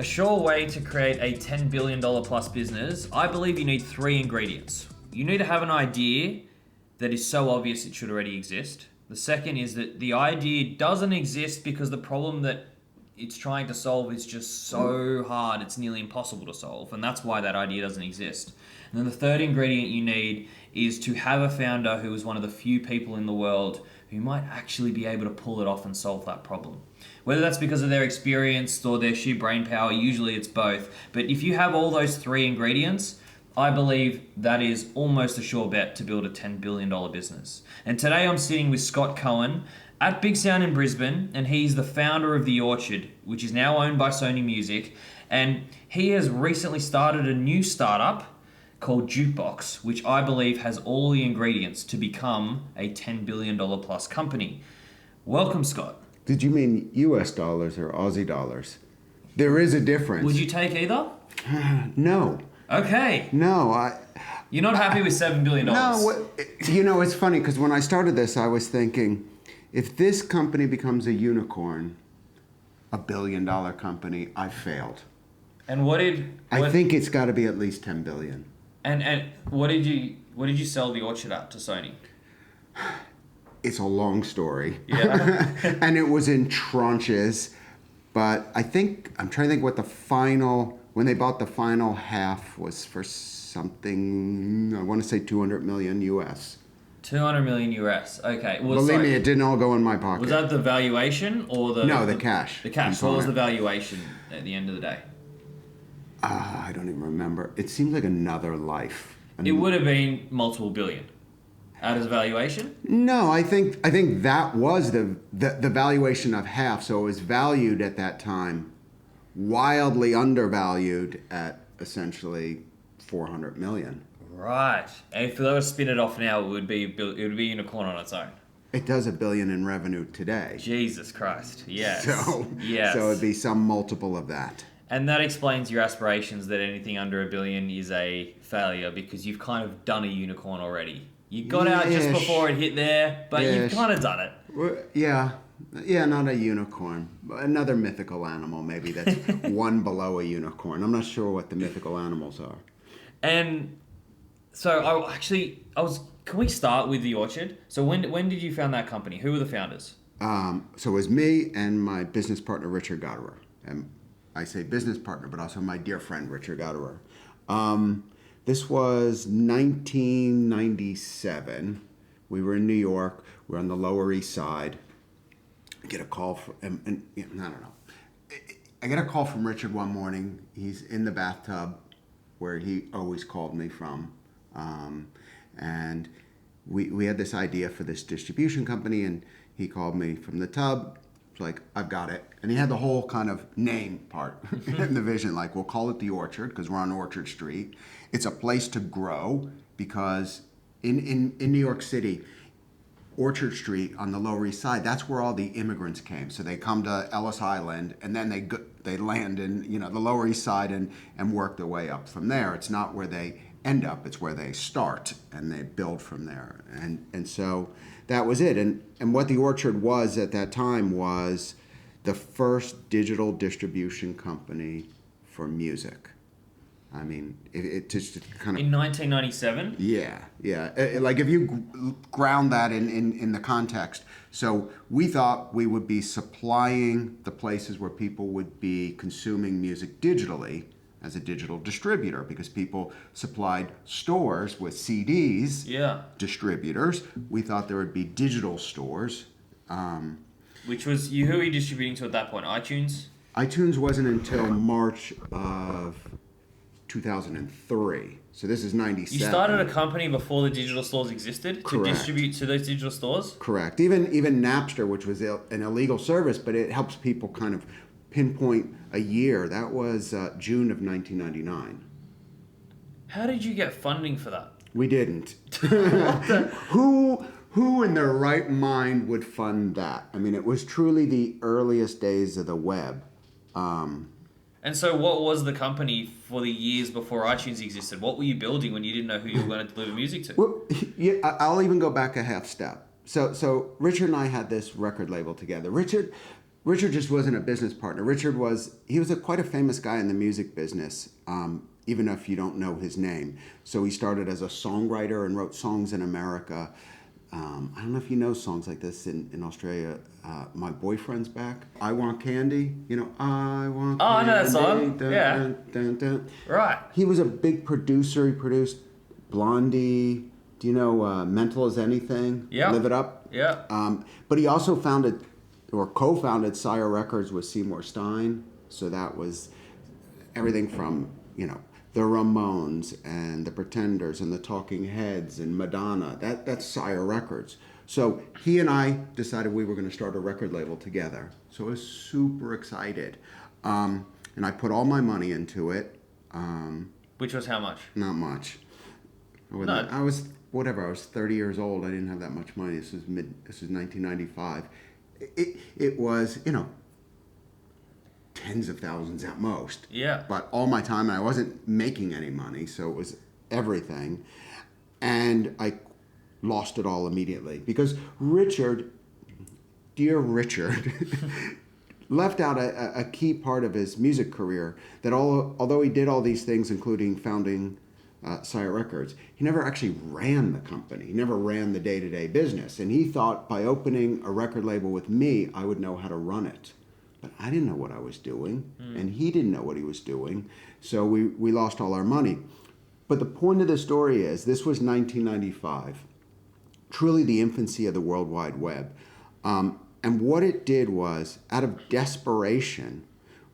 A sure way to create a $10 billion plus business, I believe you need 3 ingredients. You need to have an idea that is so obvious it should already exist. The second is that the idea doesn't exist because the problem that it's trying to solve is just so hard, it's nearly impossible to solve, and that's why that idea doesn't exist. And then the third ingredient you need is to have a founder who is one of the few people in the world who might actually be able to pull it off and solve that problem. Whether that's because of their experience or their sheer brain power, usually it's both. But if you have all those 3 ingredients, I believe that is almost a sure bet to build a $10 billion business. And today I'm sitting with Scott Cohen at Big Sound in Brisbane, and he's the founder of The Orchard, which is now owned by Sony Music. And he has recently started a new startup called Jukebox, which I believe has all the ingredients to become a $10 billion plus company. Welcome, Scott. Did you mean US dollars or Aussie dollars? There is a difference. Would you take either? No. Okay. No, You're not happy with $7 billion? No, you know, it's funny because when I started this, I was thinking, if this company becomes a unicorn, $1 billion company, I failed. And what I think it's got to be at least 10 billion. And what did you sell the Orchard at to Sony? It's a long story. Yeah. And it was in tranches, but I'm trying to think what when they bought the final half was for something, I want to say 200 million US. 200 million US. Okay. Well, Believe me, it didn't all go in my pocket. Was that the valuation or the... No, the cash. The cash. So what was the valuation at the end of the day? I don't even remember. It seems like another life. It would have been multiple billion. As a valuation? No, I think that was the valuation of half. So it was valued at that time, wildly undervalued at essentially 400 million. Right. And if they were to spin it off now, it would be a unicorn on its own. It does $1 billion in revenue today. Jesus Christ. Yes. So it'd be some multiple of that. And that explains your aspirations that anything under $1 billion is a failure because you've kind of done a unicorn already. You got out just before it hit there, but you've kind of done it. Yeah, not a unicorn. Another mythical animal, maybe that's one below a unicorn. I'm not sure what the mythical animals are. And so can we start with The Orchard? So when did you found that company? Who were the founders? So it was me and my business partner, Richard Gotterer. And I say business partner, but also my dear friend, Richard Gotterer. This was 1997. We were in New York. We were on the Lower East Side. I get a call from, I don't know. I get a call from Richard one morning. He's in the bathtub where he always called me from. And we had this idea for this distribution company, and he called me from the tub. It's like, I've got it. And he had the whole kind of name part in the vision. Like, we'll call it The Orchard because we're on Orchard Street. It's a place to grow because in New York City, Orchard Street on the Lower East Side, that's where all the immigrants came. So they come to Ellis Island and then they land in the Lower East Side and work their way up from there. It's not where they end up, it's where they start and they build from there. And so that was it. And what The Orchard was at that time was the first digital distribution company for music. I mean, it just kind of... In 1997? Yeah. Like if you ground that in the context. So we thought we would be supplying the places where people would be consuming music digitally as a digital distributor because people supplied stores with CDs, distributors. We thought there would be digital stores. Which was, who were you distributing to at that point? iTunes? iTunes wasn't until March of 2003. So this is 97. You started a company before the digital stores existed to distribute to those digital stores? Correct. Even Napster, which was an illegal service, but it helps people kind of pinpoint a year. That was June of 1999. How did you get funding for that? We didn't. Who in their right mind would fund that? I mean, it was truly the earliest days of the web. And so what was the company for the years before iTunes existed? What were you building when you didn't know who you were going to deliver music to? Well, I'll even go back a half step. So Richard and I had this record label together. Richard Richard just wasn't a business partner. He was quite a famous guy in the music business, even if you don't know his name. So he started as a songwriter and wrote songs in America. I don't know if you know songs like this in Australia. My Boyfriend's Back. I Want Candy. I Want Candy. Oh, I know that song. Dun, Yeah. dun, dun, dun. Right. He was a big producer. He produced Blondie. Do you know Mental as Anything? Yeah. Live It Up? Yeah. But he also founded or co-founded Sire Records with Seymour Stein. So that was everything from, the Ramones and the Pretenders and the Talking Heads and Madonna. That's Sire Records. So he and I decided we were going to start a record label together. So I was super excited. And I put all my money into it. Which was how much? Not much. No. I was 30 years old. I didn't have that much money. This was 1995. It was, tens of thousands at most. Yeah. But all my time, and I wasn't making any money, so it was everything. And I lost it all immediately because dear Richard, left out a key part of his music career that although he did all these things, including founding Sire Records, he never actually ran the company. He never ran the day-to-day business. And he thought by opening a record label with me, I would know how to run it. But I didn't know what I was doing, and he didn't know what he was doing. So we lost all our money. But the point of the story is, this was 1995, truly the infancy of the World Wide Web. And what it did was, out of desperation,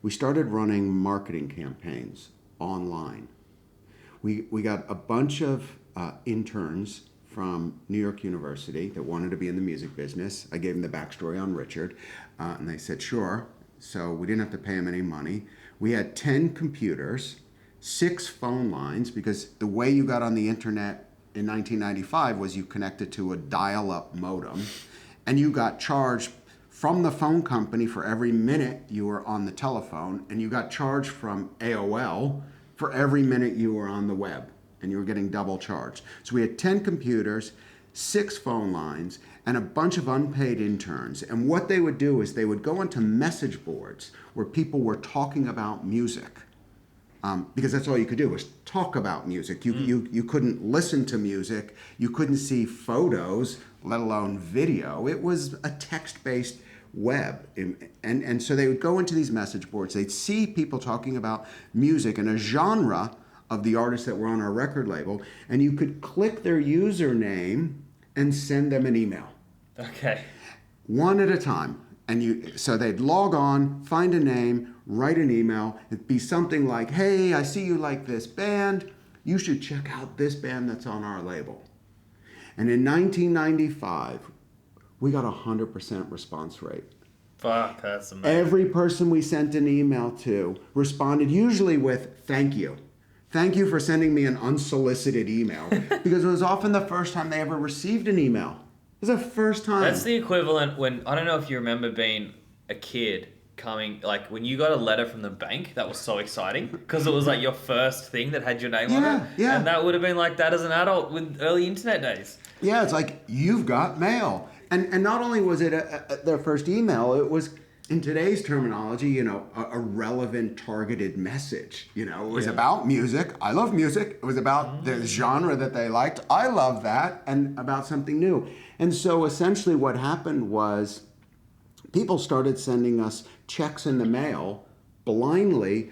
we started running marketing campaigns online. We got a bunch of interns from New York University that wanted to be in the music business. I gave them the backstory on Richard, and they said, sure. So we didn't have to pay them any money. We had 10 computers, 6 phone lines, because the way you got on the internet in 1995 was you connected to a dial-up modem, and you got charged from the phone company for every minute you were on the telephone, and you got charged from AOL for every minute you were on the web, and you were getting double charged. So we had 10 computers, 6 phone lines, and a bunch of unpaid interns. And what they would do is they would go onto message boards where people were talking about music, because that's all you could do was talk about music. You couldn't listen to music, you couldn't see photos, let alone video. It was a text-based web. And so they would go into these message boards, they'd see people talking about music and a genre of the artists that were on our record label, and you could click their username and send them an email. Okay. One at a time. So they'd log on, find a name, write an email. It'd be something like, hey, I see you like this band. You should check out this band that's on our label. And in 1995, we got 100% response rate. Fuck, that's amazing. Every person we sent an email to responded usually with, thank you. Thank you for sending me an unsolicited email. Because it was often the first time they ever received an email. It was the first time. That's the equivalent when, I don't know if you remember being a kid coming, like when you got a letter from the bank, that was so exciting because it was like your first thing that had your name on it. Yeah. And that would have been like that as an adult with early internet days. Yeah, it's like, you've got mail. And not only was it their first email, it was, in today's terminology, a relevant targeted message. It was about music. I love music. It was about the genre that they liked. I love that. And about something new. And so essentially what happened was people started sending us checks in the mail blindly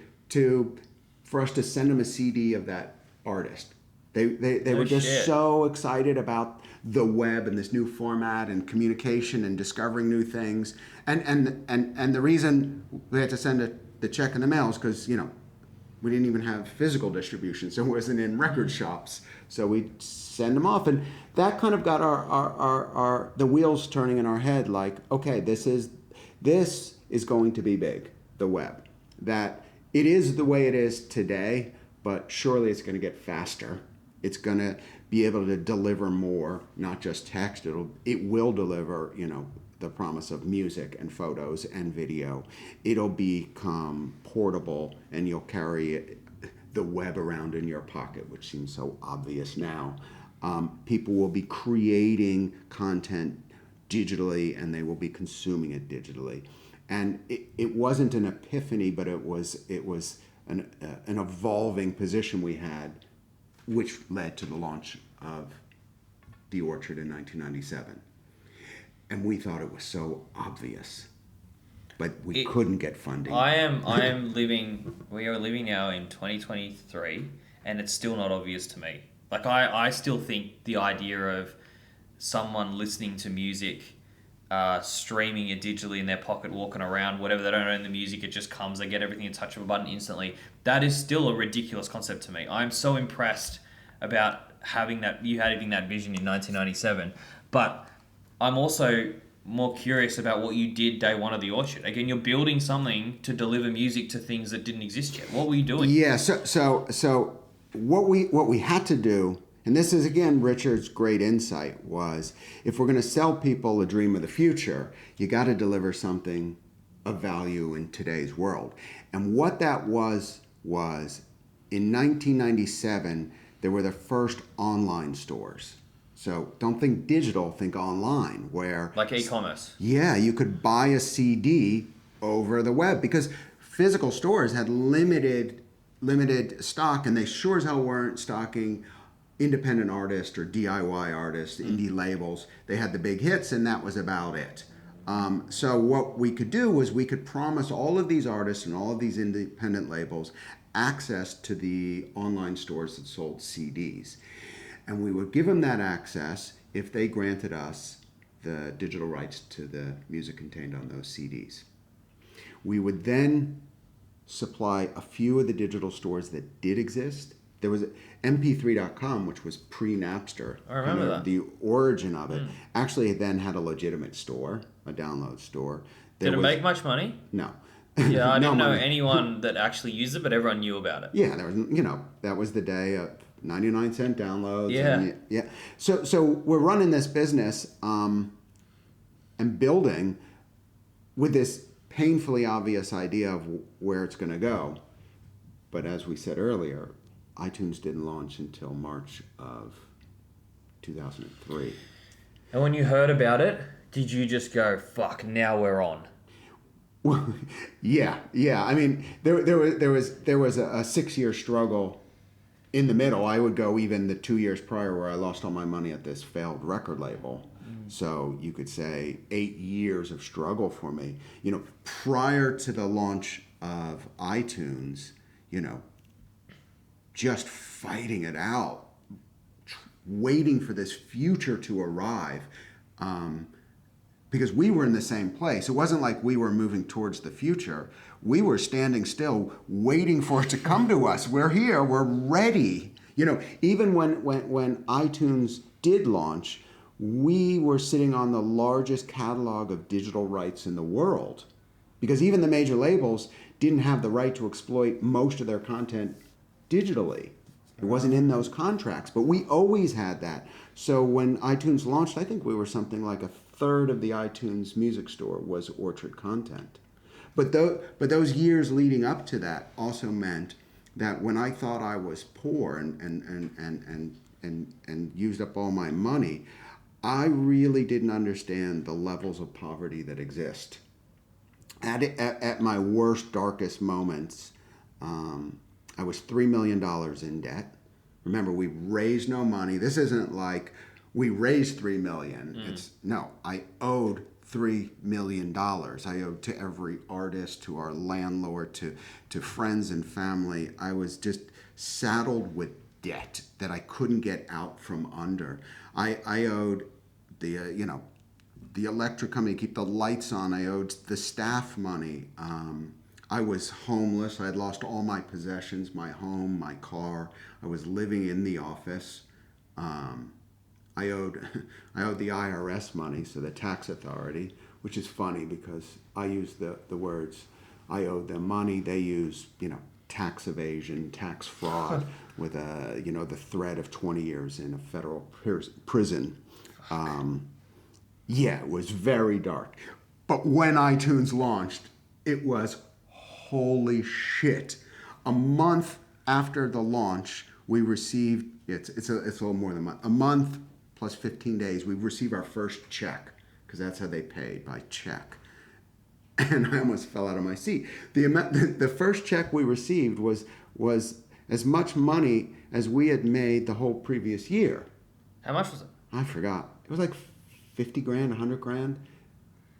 for us to send them a CD of that artist. They were just so excited about the web and this new format and communication and discovering new things. And the reason we had to send the check in the mail is because, we didn't even have physical distribution, so it wasn't in record shops. So we'd send them off. And that kind of got the wheels turning in our head like, okay, this is going to be big, the web. That it is the way it is today, but surely it's going to get faster. It's going to be able to deliver more, not just text. It will deliver, the promise of music and photos and video. It'll become portable, and you'll carry the web around in your pocket, which seems so obvious now. People will be creating content digitally, and they will be consuming it digitally. And it wasn't an epiphany, but it was an evolving position we had, which led to the launch of The Orchard in 1997. And we thought it was so obvious, but we couldn't get funding. We are living now in 2023, and it's still not obvious to me. Like, I still think the idea of someone listening to music, streaming it digitally in their pocket, walking around, whatever, they don't own the music, it just comes, they get everything in touch of a button instantly. That is still a ridiculous concept to me. I'm so impressed about having that vision in 1997. But I'm also more curious about what you did day one of The Orchard. Again, you're building something to deliver music to things that didn't exist yet. What were you doing? Yeah, so what we had to do, and this is again Richard's great insight, was if we're going to sell people a dream of the future, you got to deliver something of value in today's world. And what that was in 1997, there were the first online stores. So don't think digital, think online, where... Like e-commerce. Yeah, you could buy a CD over the web because physical stores had limited stock, and they sure as hell weren't stocking independent artists or DIY artists, indie labels. They had the big hits, and that was about it. So what we could do was we could promise all of these artists and all of these independent labels access to the online stores that sold CDs. And we would give them that access if they granted us the digital rights to the music contained on those CDs. We would then supply a few of the digital stores that did exist. There was MP3.com, which was pre-Napster. I remember that. The origin of it. Actually, it then had a legitimate store, a download store. Did it make much money? No. Yeah, I didn't know money. anyone that actually used it, but everyone knew about it. Yeah, there was, that was the day of 99-cent downloads. Yeah. So we're running this business and building with this painfully obvious idea of where it's going to go. But as we said earlier, iTunes didn't launch until March of 2003. And when you heard about it, did you just go, fuck, now we're on? Well, yeah. I mean, there was a 6-year struggle in the middle. I would go even the 2 years prior where I lost all my money at this failed record label. So you could say 8 years of struggle for me. Prior to the launch of iTunes, just fighting it out, waiting for this future to arrive. Because we were in the same place. It wasn't like we were moving towards the future. We were standing still, waiting for it to come to us. We're here, we're ready. Even when iTunes did launch, we were sitting on the largest catalog of digital rights in the world. Because even the major labels didn't have the right to exploit most of their content digitally. It wasn't in those contracts, but we always had that. So when iTunes launched, I think we were something like a third of the iTunes music store was Orchard content. But those years leading up to that also meant that when I thought I was poor and used up all my money, I really didn't understand the levels of poverty that exist. At my worst, darkest moments, I was $3 million in debt. Remember, we raised no money. This isn't like we raised $3 million. I owed $3 million. I owed to every artist, to our landlord, to friends and family. I was just saddled with debt that I couldn't get out from under. I owed the electric company to keep the lights on. I owed the staff money. I was homeless. I had lost all my possessions, my home, my car. I was living in the office. I owed the IRS money, so the tax authority, which is funny because I use the words, I owed them money. They use, tax evasion, tax fraud with the threat of 20 years in a federal prison. It was very dark. But when iTunes launched, it was holy shit. A month after the launch, we received, it's a little more than a month plus 15 days, we received our first check. because that's how they paid, by check. And I almost fell out of my seat. The first check we received was as much money as we had made the whole previous year. How much was it? I forgot. It was like 50 grand, 100 grand.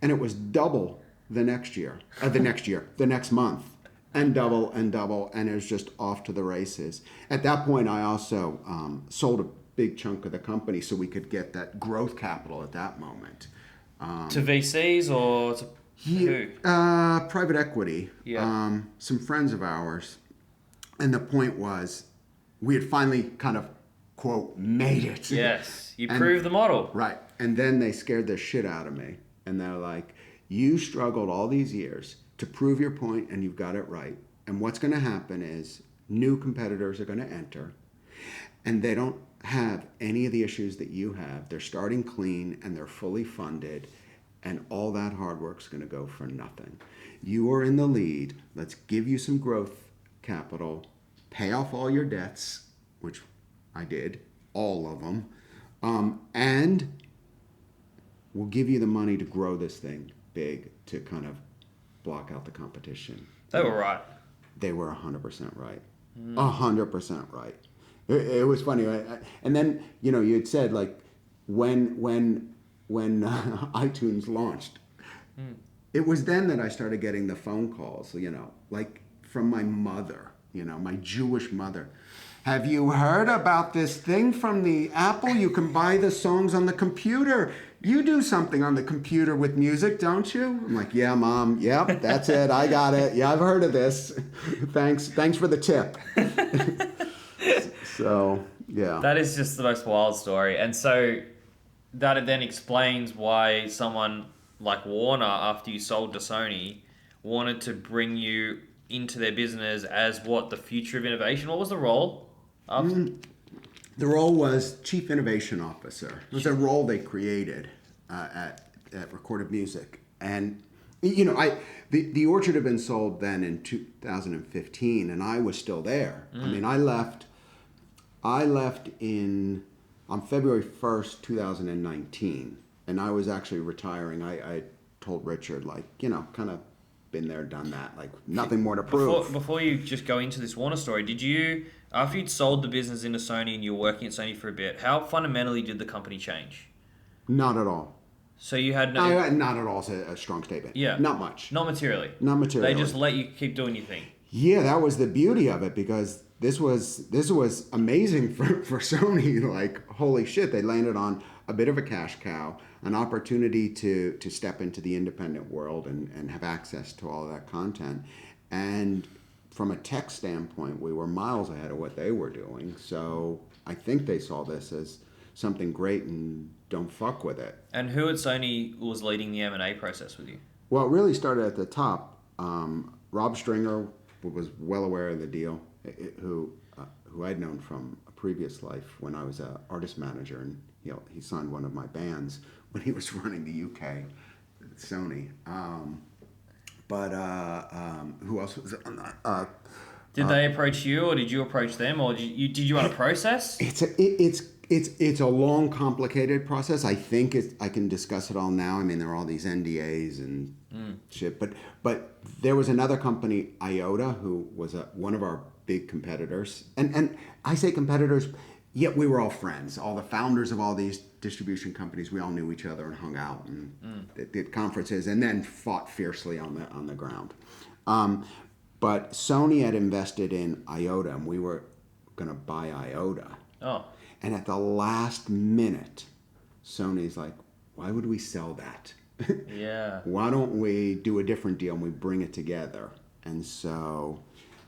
And it was double the next month. And double, and it was just off to the races. At that point, I also sold a big chunk of the company so we could get that growth capital at that moment. To VCs or to who? Private equity. Yeah. Some friends of ours. And the point was, we had finally kind of, quote, made it. Yes. You proved the model. Right. And then they scared the shit out of me. And they're like, you struggled all these years to prove your point, and you've got it right. And what's going to happen is new competitors are going to enter, and they don't have any of the issues that you have. They're starting clean, and they're fully funded, and all that hard work's going to go for nothing. You are in the lead. Let's give you some growth capital, pay off all your debts, which I did, all of them, and we'll give you the money to grow this thing big to kind of block out the competition. They were right. They were 100% right. 100% right. It was funny. And then, you had said, like, when iTunes launched, it was then that I started getting the phone calls, like from my mother, my Jewish mother. Have you heard about this thing from the Apple? You can buy the songs on the computer. You do something on the computer with music, don't you? I'm like, yeah, Mom. Yep, that's it. I got it. Yeah, I've heard of this. Thanks for the tip. So, yeah. That is just the most wild story. And so that then explains why someone like Warner, after you sold to Sony, wanted to bring you into their business as the future of innovation. What was the role? The role was Chief Innovation Officer. It was a role they created at Recorded Music. And, the Orchard had been sold then in 2015, and I was still there. I mean, I left on February 1st, 2019, and I was actually retiring. I told Richard, kind of been there, done that, nothing more to prove. Before you just go into this Warner story, did you, after you'd sold the business into Sony and you were working at Sony for a bit, how fundamentally did the company change? Not at all. So you had not at all is a strong statement. Yeah. Not much. Not materially. Not materially. They just let you keep doing your thing. Yeah, that was the beauty of it, because this was amazing for Sony. Like, holy shit, they landed on a bit of a cash cow, an opportunity to step into the independent world and have access to all of that content. And from a tech standpoint, we were miles ahead of what they were doing. So I think they saw this as something great and don't fuck with it. And who at Sony was leading the M&A process with you? Well, it really started at the top. Rob Stringer was well aware of the deal, who I'd known from a previous life when I was an artist manager, and he signed one of my bands when he was running the UK at Sony. But who else was on that? Did they approach you, or did you approach them, or did you run a process? It's a long, complicated process. I think I can discuss it all now. I mean, there are all these NDAs and shit. But there was another company, IOTA, who was one of our big competitors. And I say competitors, yet we were all friends. All the founders of all these distribution companies, we all knew each other and hung out and did conferences, and then fought fiercely on the ground. But Sony had invested in IOTA, and we were going to buy IOTA. Oh. And at the last minute, Sony's like, why would we sell that? Yeah. Why don't we do a different deal and we bring it together? And so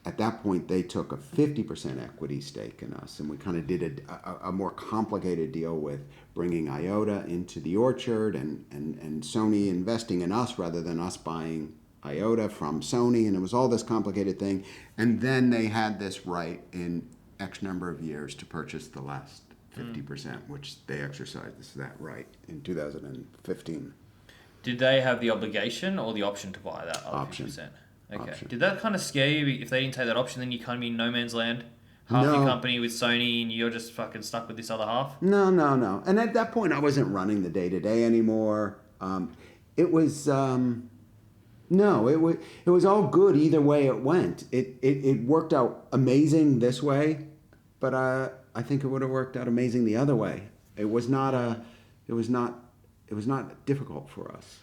at that point, they took a 50% equity stake in us, and we kind of did a more complicated deal with bringing IOTA into the Orchard and Sony investing in us rather than us buying IOTA from Sony, and it was all this complicated thing. And then they had this right in X number of years to purchase the last 50%, which they exercised that right in 2015. Did they have the obligation or the option to buy that other Option. 50%? Okay. Option. Did that kind of scare you? If they didn't take that option, then you kind of be in no man's land? Half No. your company with Sony and you're just fucking stuck with this other half? No. And at that point, I wasn't running the day-to-day anymore. It was no, it was all good either way it went. It worked out amazing this way, but I think it would have worked out amazing the other way. It was not difficult for us.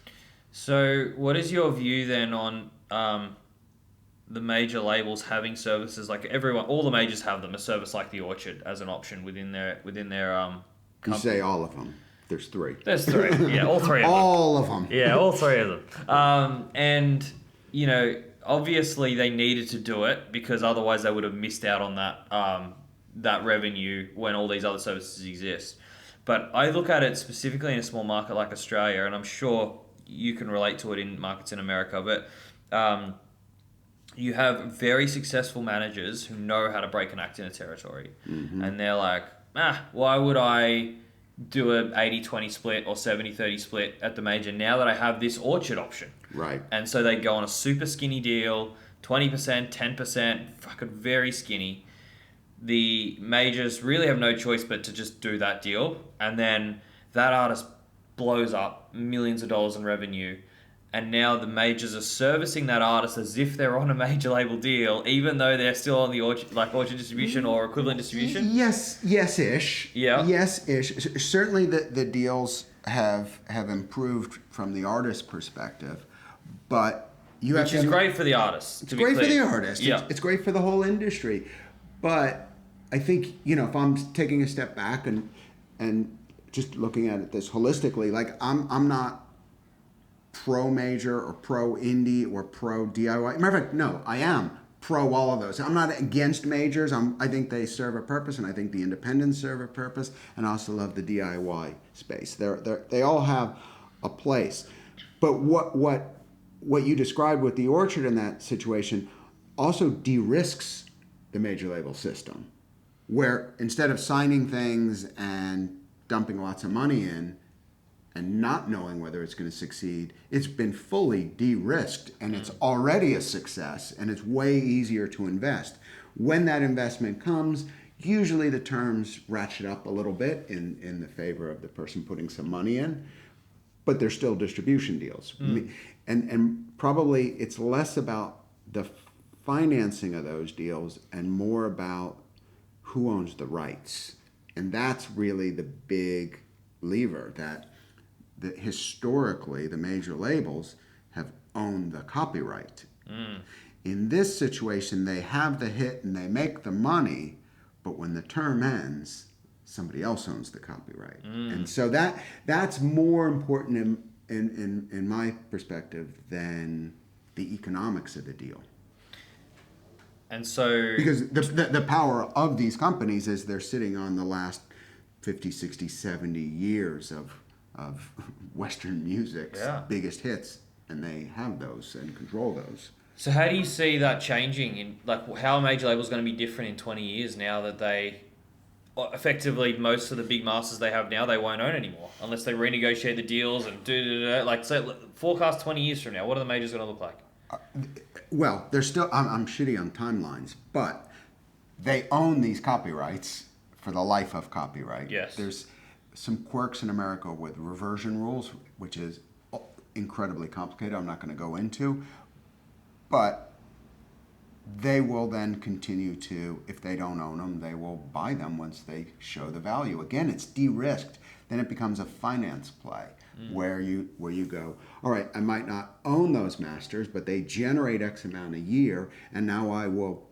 So, what is your view then on the major labels having services like everyone? All the majors have them. A service like the Orchard as an option within their You company. say all of them. There's three. There's three. Yeah, all three of them. All of them. Yeah, all three of them. And, you know, obviously they needed to do it because otherwise they would have missed out on that revenue when all these other services exist. But I look at it specifically in a small market like Australia, and I'm sure you can relate to it in markets in America, but you have very successful managers who know how to break an act in a territory. Mm-hmm. And they're like, why would I do a 80-20 split or 70-30 split at the major now that I have this Orchard option? Right. And so they go on a super skinny deal, 20%, 10%, fucking very skinny. The majors really have no choice but to just do that deal. And then that artist blows up millions of dollars in revenue. And now the majors are servicing that artist as if they're on a major label deal, even though they're still on the Orchard distribution or equivalent distribution. Yes-ish. Yeah. Yes-ish. Certainly the deals have improved from the artist perspective, but which is great for the artist. It's great for the artist. Yeah. It's great for the whole industry. But I think, if I'm taking a step back and just looking at this holistically, like I'm not pro major or pro indie or pro DIY. Matter of fact, no, I am pro all of those. I'm not against majors. I think they serve a purpose, and I think the independents serve a purpose, and I also love the DIY space. They all have a place. But what you described with the Orchard in that situation also de-risks the major label system, where instead of signing things and dumping lots of money in and not knowing whether it's going to succeed, it's been fully de-risked and it's already a success and it's way easier to invest. When that investment comes, usually the terms ratchet up a little bit in the favor of the person putting some money in, but they're still distribution deals. And probably it's less about the financing of those deals and more about who owns the rights. And that's really the big lever that historically the major labels have owned the copyright. In this situation, they have the hit and they make the money, but when the term ends, somebody else owns the copyright. And so that's more important in my perspective than the economics of the deal. And so... Because the power of these companies is they're sitting on the last 50, 60, 70 years of Western music's biggest hits, and they have those and control those. So how do you see that changing? In how are major labels going to be different in 20 years now that they... effectively, most of the big masters they have now, they won't own anymore unless they renegotiate the deals and so forecast 20 years from now, what are the majors going to look like? Well, they're still... I'm shitty on timelines, but they own these copyrights for the life of copyright. Yes. There's some quirks in America with reversion rules, which is incredibly complicated. I'm not going to go into, but they will then continue to, if they don't own them, they will buy them once they show the value. Again, it's de-risked. Then it becomes a finance play where you go, all right, I might not own those masters, but they generate X amount a year, and now I will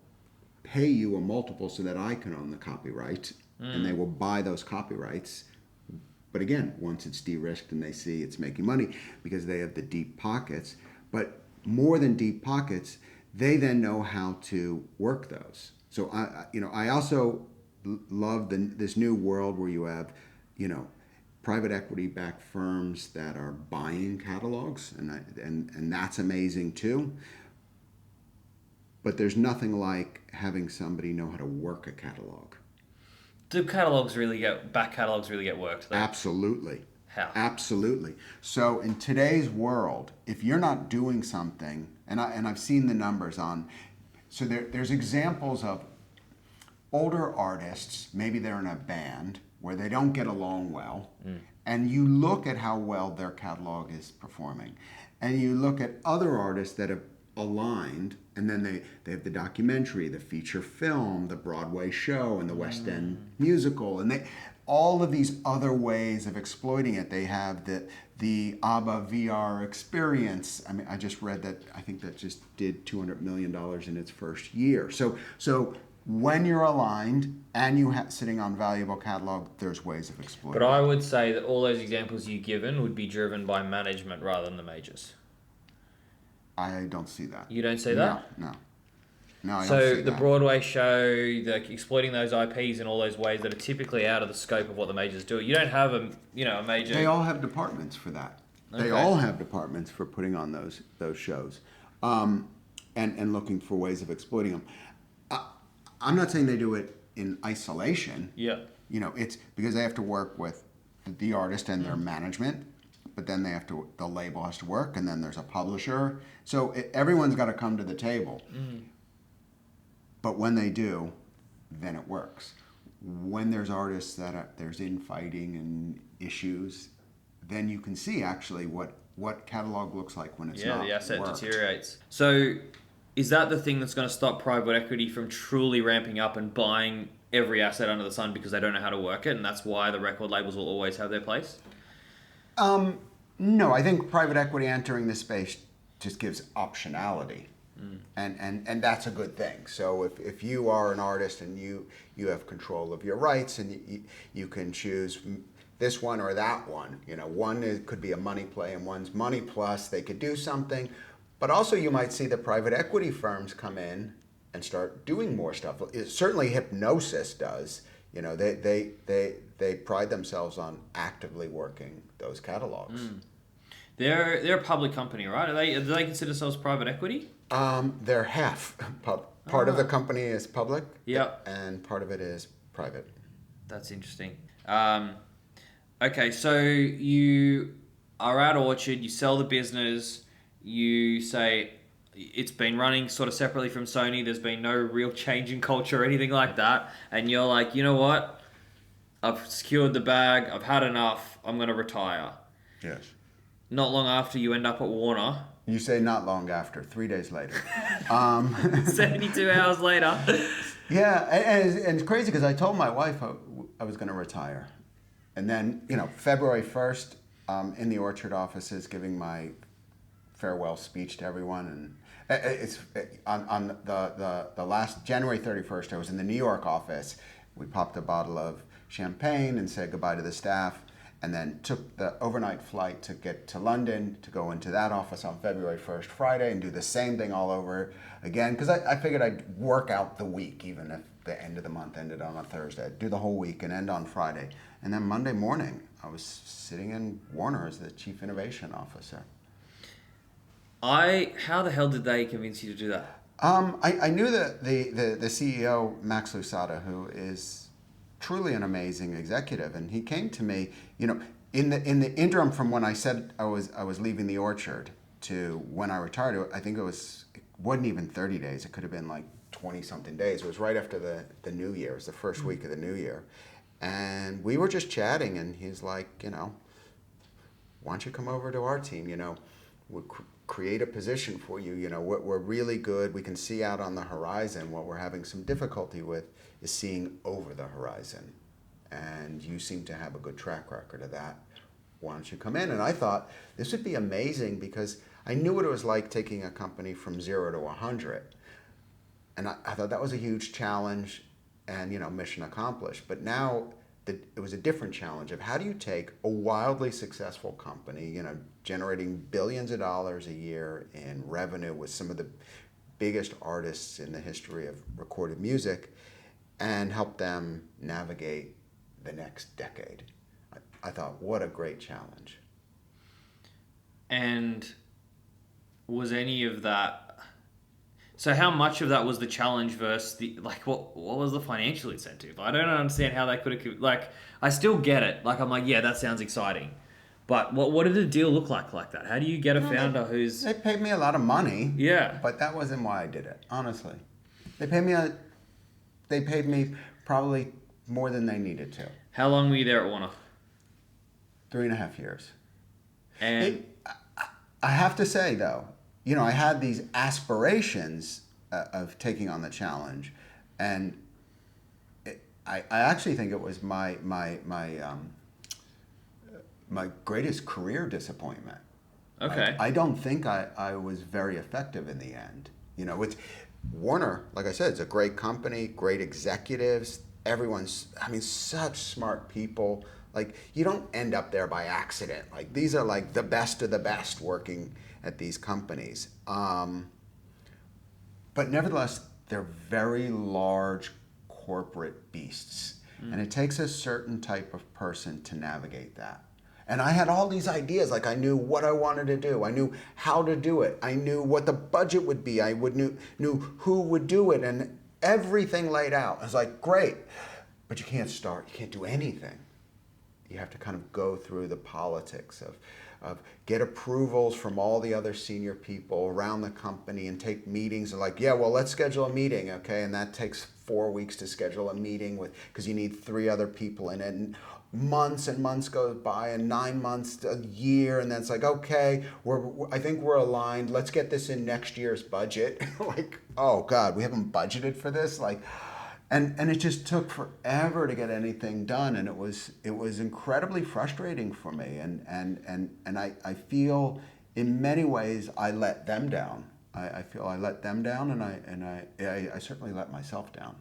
pay you a multiple so that I can own the copyright, and they will buy those copyrights. But again, once it's de-risked and they see it's making money because they have the deep pockets, but more than deep pockets, they then know how to work those. So I also love this new world where you have, private equity-backed firms that are buying catalogs, and that's amazing too. But there's nothing like having somebody know how to work a catalog. Do back catalogs really get worked though? Absolutely. How? Absolutely. So in today's world, if you're not doing something, and I've seen the numbers on, so there's examples of older artists, maybe they're in a band where they don't get along well, and you look at how well their catalog is performing, and you look at other artists that have aligned, and then they have the documentary, the feature film, the Broadway show, and the West End musical, and they all of these other ways of exploiting it. They have the ABBA VR experience. I mean, I just read that, I think that just did $200 million in its first year. So when you're aligned and you sitting on valuable catalog, there's ways of exploiting But I it. would say that all those examples you've given would be driven by management rather than the majors. I don't see that. You don't see that? No, I don't So see the that. Broadway show, exploiting those IPs in all those ways that are typically out of the scope of what the majors do. You don't have a major. They all have departments for that. Okay. They all have departments for putting on those shows, and looking for ways of exploiting them. I'm not saying they do it in isolation. Yeah. It's because they have to work with the artist and their management, but then the label has to work, and then there's a publisher. So everyone's got to come to the table. But when they do, then it works. When there's artists there's infighting and issues, then you can see actually what catalog looks like when it's not the asset worked. deteriorates. So is that the thing that's going to stop private equity from truly ramping up and buying every asset under the sun because they don't know how to work it, and that's why the record labels will always have their place? No, I think private equity entering the space just gives optionality. And that's a good thing. So if you are an artist and you have control of your rights, and you can choose this one or that one. One could be a money play and one's money plus. They could do something. But also you might see the private equity firms come in and start doing more stuff. Certainly Hypnosis does. They pride themselves on actively working those catalogs. They're a public company, right? Do they consider themselves private equity? They're half. Part of the company is public, Yep. and part of it is private. That's interesting. Okay, so you are at Orchard, you sell the business, you say it's been running sort of separately from Sony, there's been no real change in culture or anything like that, and you're like, you know what? I've secured the bag, I've had enough, I'm going to retire. Yes. Not long after, you end up at Warner. You say not long after, 3 days later. 72 hours later. Yeah, and it's crazy because I told my wife I was going to retire. And then, February 1st, in the Orchard offices giving my farewell speech to everyone. And it's on the last January 31st, I was in the New York office. We popped a bottle of champagne and said goodbye to the staff, and then took the overnight flight to get to London to go into that office on February 1st, Friday, and do the same thing all over again. Because I figured I'd work out the week, even if the end of the month ended on a Thursday. I'd do the whole week and end on Friday. And then Monday morning, I was sitting in Warner as the Chief Innovation Officer. How the hell did they convince you to do that? I knew that the CEO, Max Lusada, who is truly an amazing executive, and he came to me, in the interim from when I said I was leaving the Orchard to when I retired. I think it wasn't even 30 days. It could have been like 20 something days. It was right after the New Year. It was the first week of the New Year, and we were just chatting, and he's like, why don't you come over to our team? We'll create a position for you. We're really good. We can see out on the horizon. What we're having some difficulty with is seeing over the horizon. And you seem to have a good track record of that. Why don't you come in? And I thought this would be amazing because I knew what it was like taking a company from 0 to 100. And I thought that was a huge challenge and, mission accomplished. But now it was a different challenge of how do you take a wildly successful company, generating billions of dollars a year in revenue with some of the biggest artists in the history of recorded music, and help them navigate the next decade. I thought, what a great challenge. And was any of that... So how much of that was the challenge versus what was the financial incentive? I don't understand how they could have... I still get it. I'm like, yeah, that sounds exciting. But what did the deal look like that? How do you get a founder who's... They paid me a lot of money. Yeah. But that wasn't why I did it, honestly. They paid me probably more than they needed to. How long were you there at Warner? 3.5 years. And I have to say, though, I had these aspirations of taking on the challenge, and I actually think it was my greatest career disappointment. okay. I don't think I was very effective in the end. It's Warner, like I said, it's a great company, great executives. Everyone's, such smart people. Like, you don't end up there by accident. Like, these are like the best of the best working at these companies. But nevertheless, they're very large corporate beasts. And it takes a certain type of person to navigate that. And I had all these ideas, like I knew what I wanted to do. I knew how to do it. I knew what the budget would be. I knew who would do it, and everything laid out. I was like, great, but you can't start. You can't do anything. You have to kind of go through the politics of get approvals from all the other senior people around the company and take meetings and like, yeah, well, let's schedule a meeting, okay? And that takes 4 weeks to schedule a meeting because you need 3 other people in it. And months and months go by, and 9 months, a year, and then it's like, okay, I think we're aligned. Let's get this in next year's budget. Like, oh God, we haven't budgeted for this. Like, and it just took forever to get anything done, and it was incredibly frustrating for me. And I feel in many ways I let them down. I feel I let them down, and I certainly let myself down.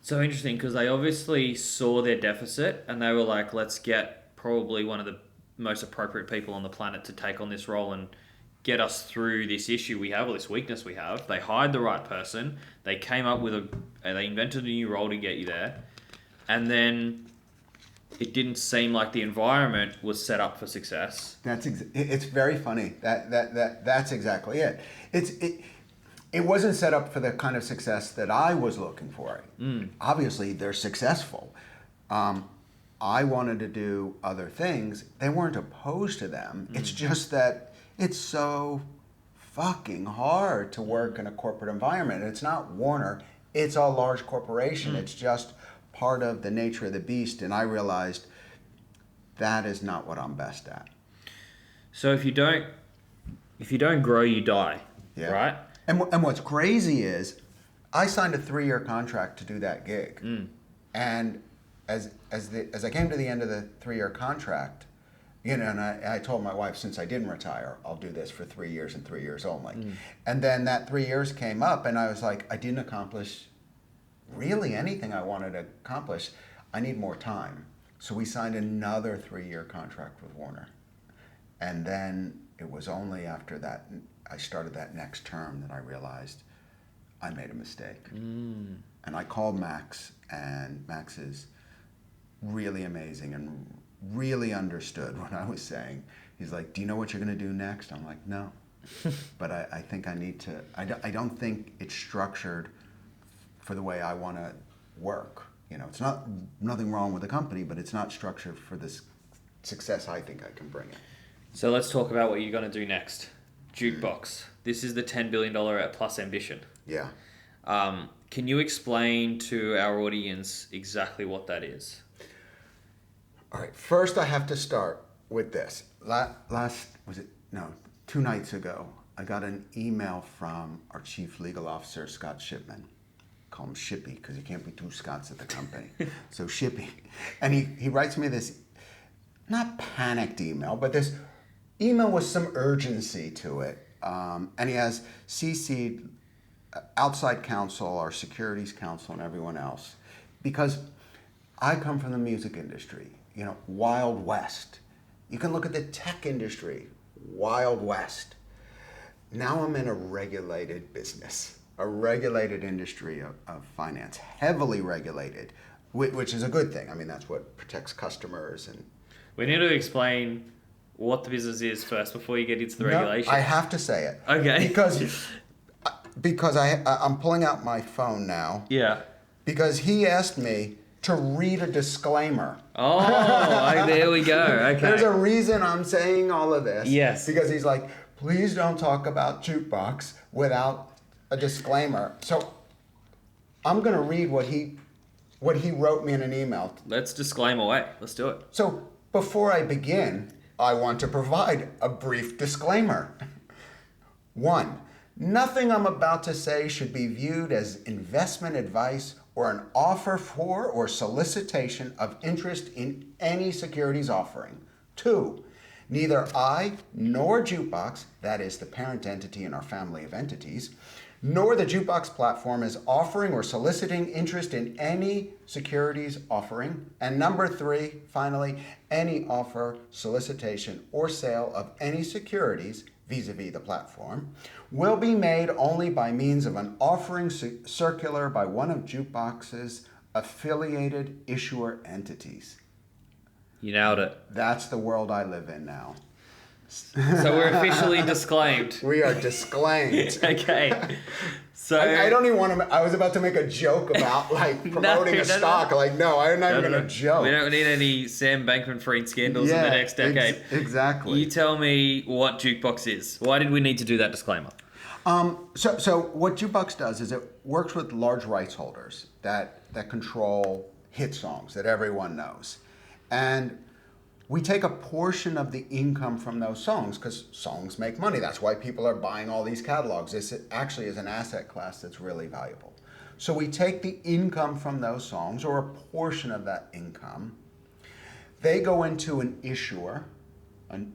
So interesting, because they obviously saw their deficit and they were like, let's get probably one of the most appropriate people on the planet to take on this role and get us through this issue we have, or this weakness we have. They hired the right person. They came up with they invented a new role to get you there. And then it didn't seem like the environment was set up for success. It's very funny. That's exactly it. It wasn't set up for the kind of success that I was looking for. Obviously, they're successful. I wanted to do other things. They weren't opposed to them. It's just that it's so fucking hard to work in a corporate environment. It's not Warner. It's a large corporation. It's just part of the nature of the beast. And I realized that is not what I'm best at. So if you don't grow, you die. Yeah. Right? And what's crazy is I signed a 3-year contract to do that gig. And as I came to the end of the 3-year contract, and I told my wife, since I didn't retire, I'll do this for 3 years and 3 years only. And then that 3 years came up, and I was like, I didn't accomplish really anything I wanted to accomplish. I need more time. So we signed another 3-year contract with Warner. And then it was only after that I started that next term that I realized I made a mistake. And I called Max, and Max is really amazing and really understood what I was saying. He's like, do you know what you're going to do next? I'm like, no. But I think I need to. I don't think it's structured for the way I want to work. It's nothing wrong with the company, but it's not structured for this success I think I can bring it. So let's talk about what you're going to do next. JKBX. This is the $10 billion plus ambition. Yeah. Can you explain to our audience exactly what that is? All right. First, I have to start with this. 2 nights ago, I got an email from our chief legal officer, Scott Shipman. Call him Shippy because you can't be 2 Scotts at the company. So Shippy. And he writes me this, not panicked email, but this email with some urgency to it. And he has CC'd outside counsel, our securities counsel, and everyone else. Because I come from the music industry, Wild West. You can look at the tech industry, Wild West. Now I'm in a regulated business, a regulated industry of finance, heavily regulated, which is a good thing. That's what protects customers. And we need to explain what the business is first before you get into the regulation. I have to say it. Okay. Because I'm pulling out my phone now. Yeah. Because he asked me to read a disclaimer. Oh, there we go. Okay. There's a reason I'm saying all of this. Yes. Because he's like, please don't talk about JKBX without a disclaimer. So I'm going to read what he wrote me in an email. Let's disclaim away. Let's do it. So Before I begin, I want to provide a brief disclaimer. 1. Nothing I'm about to say should be viewed as investment advice or an offer for or solicitation of interest in any securities offering. 2. Neither I nor Jukebox, that is the parent entity in our family of entities, nor the Jukebox platform is offering or soliciting interest in any securities offering. And number 3, finally, any offer, solicitation, or sale of any securities vis-a-vis the platform will be made only by means of an offering circular by one of Jukebox's affiliated issuer entities. You nailed it. That's the world I live in now. So we're officially disclaimed. We are disclaimed. Okay. So I don't even want to. I was about to make a joke about like promoting a stock. Like, no, I'm not even going to joke. We don't need any Sam Bankman-Fried scandals in the next decade. Exactly. You tell me what Jukebox is. Why did we need to do that disclaimer? So what Jukebox does is it works with large rights holders that control hit songs that everyone knows, and we take a portion of the income from those songs because songs make money. That's why people are buying all these catalogs. This actually is an asset class that's really valuable. So we take the income from those songs, or a portion of that income. They go into an issuer,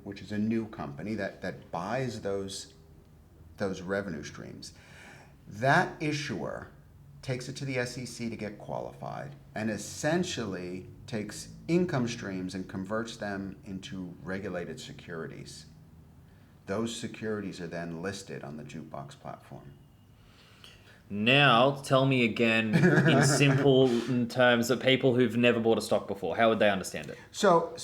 which is a new company that buys those revenue streams. That issuer takes it to the SEC to get qualified and essentially takes income streams and converts them into regulated securities. Those securities are then listed on the Jukebox platform. Now, tell me again in simple terms of people who've never bought a stock before. How would they understand it? So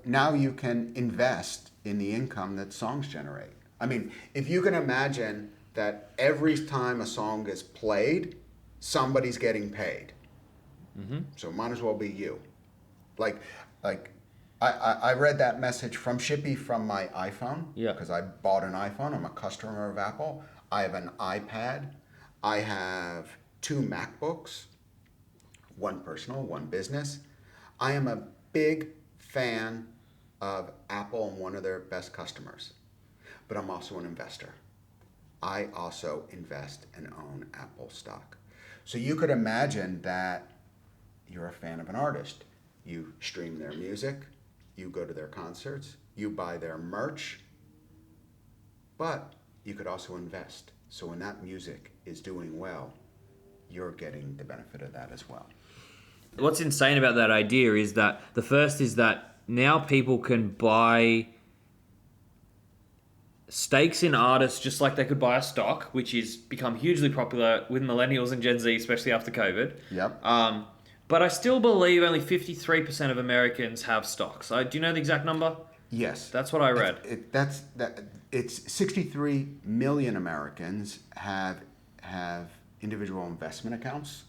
now you can invest in the income that songs generate. I mean, if you can imagine that every time a song is played, somebody's getting paid. Mm-hmm. So it might as well be you. Like I read that message from Shippy from my iPhone. Yeah. Because I bought an iPhone. I'm a customer of Apple. I have an iPad. I have 2 MacBooks. One personal, one business. I am a big fan of Apple and one of their best customers. But I'm also an investor. I also invest and own Apple stock. So you could imagine that you're a fan of an artist. You stream their music, you go to their concerts, you buy their merch, but you could also invest. So when that music is doing well, you're getting the benefit of that as well. What's insane about that idea is that the first is that now people can buy stakes in artists just like they could buy a stock, which is become hugely popular with millennials and Gen Z, especially after COVID. Yep. But I still believe only 53% of Americans have stocks. Do you know the exact number? Yes. That's what I read. It's 63 million Americans have individual investment accounts.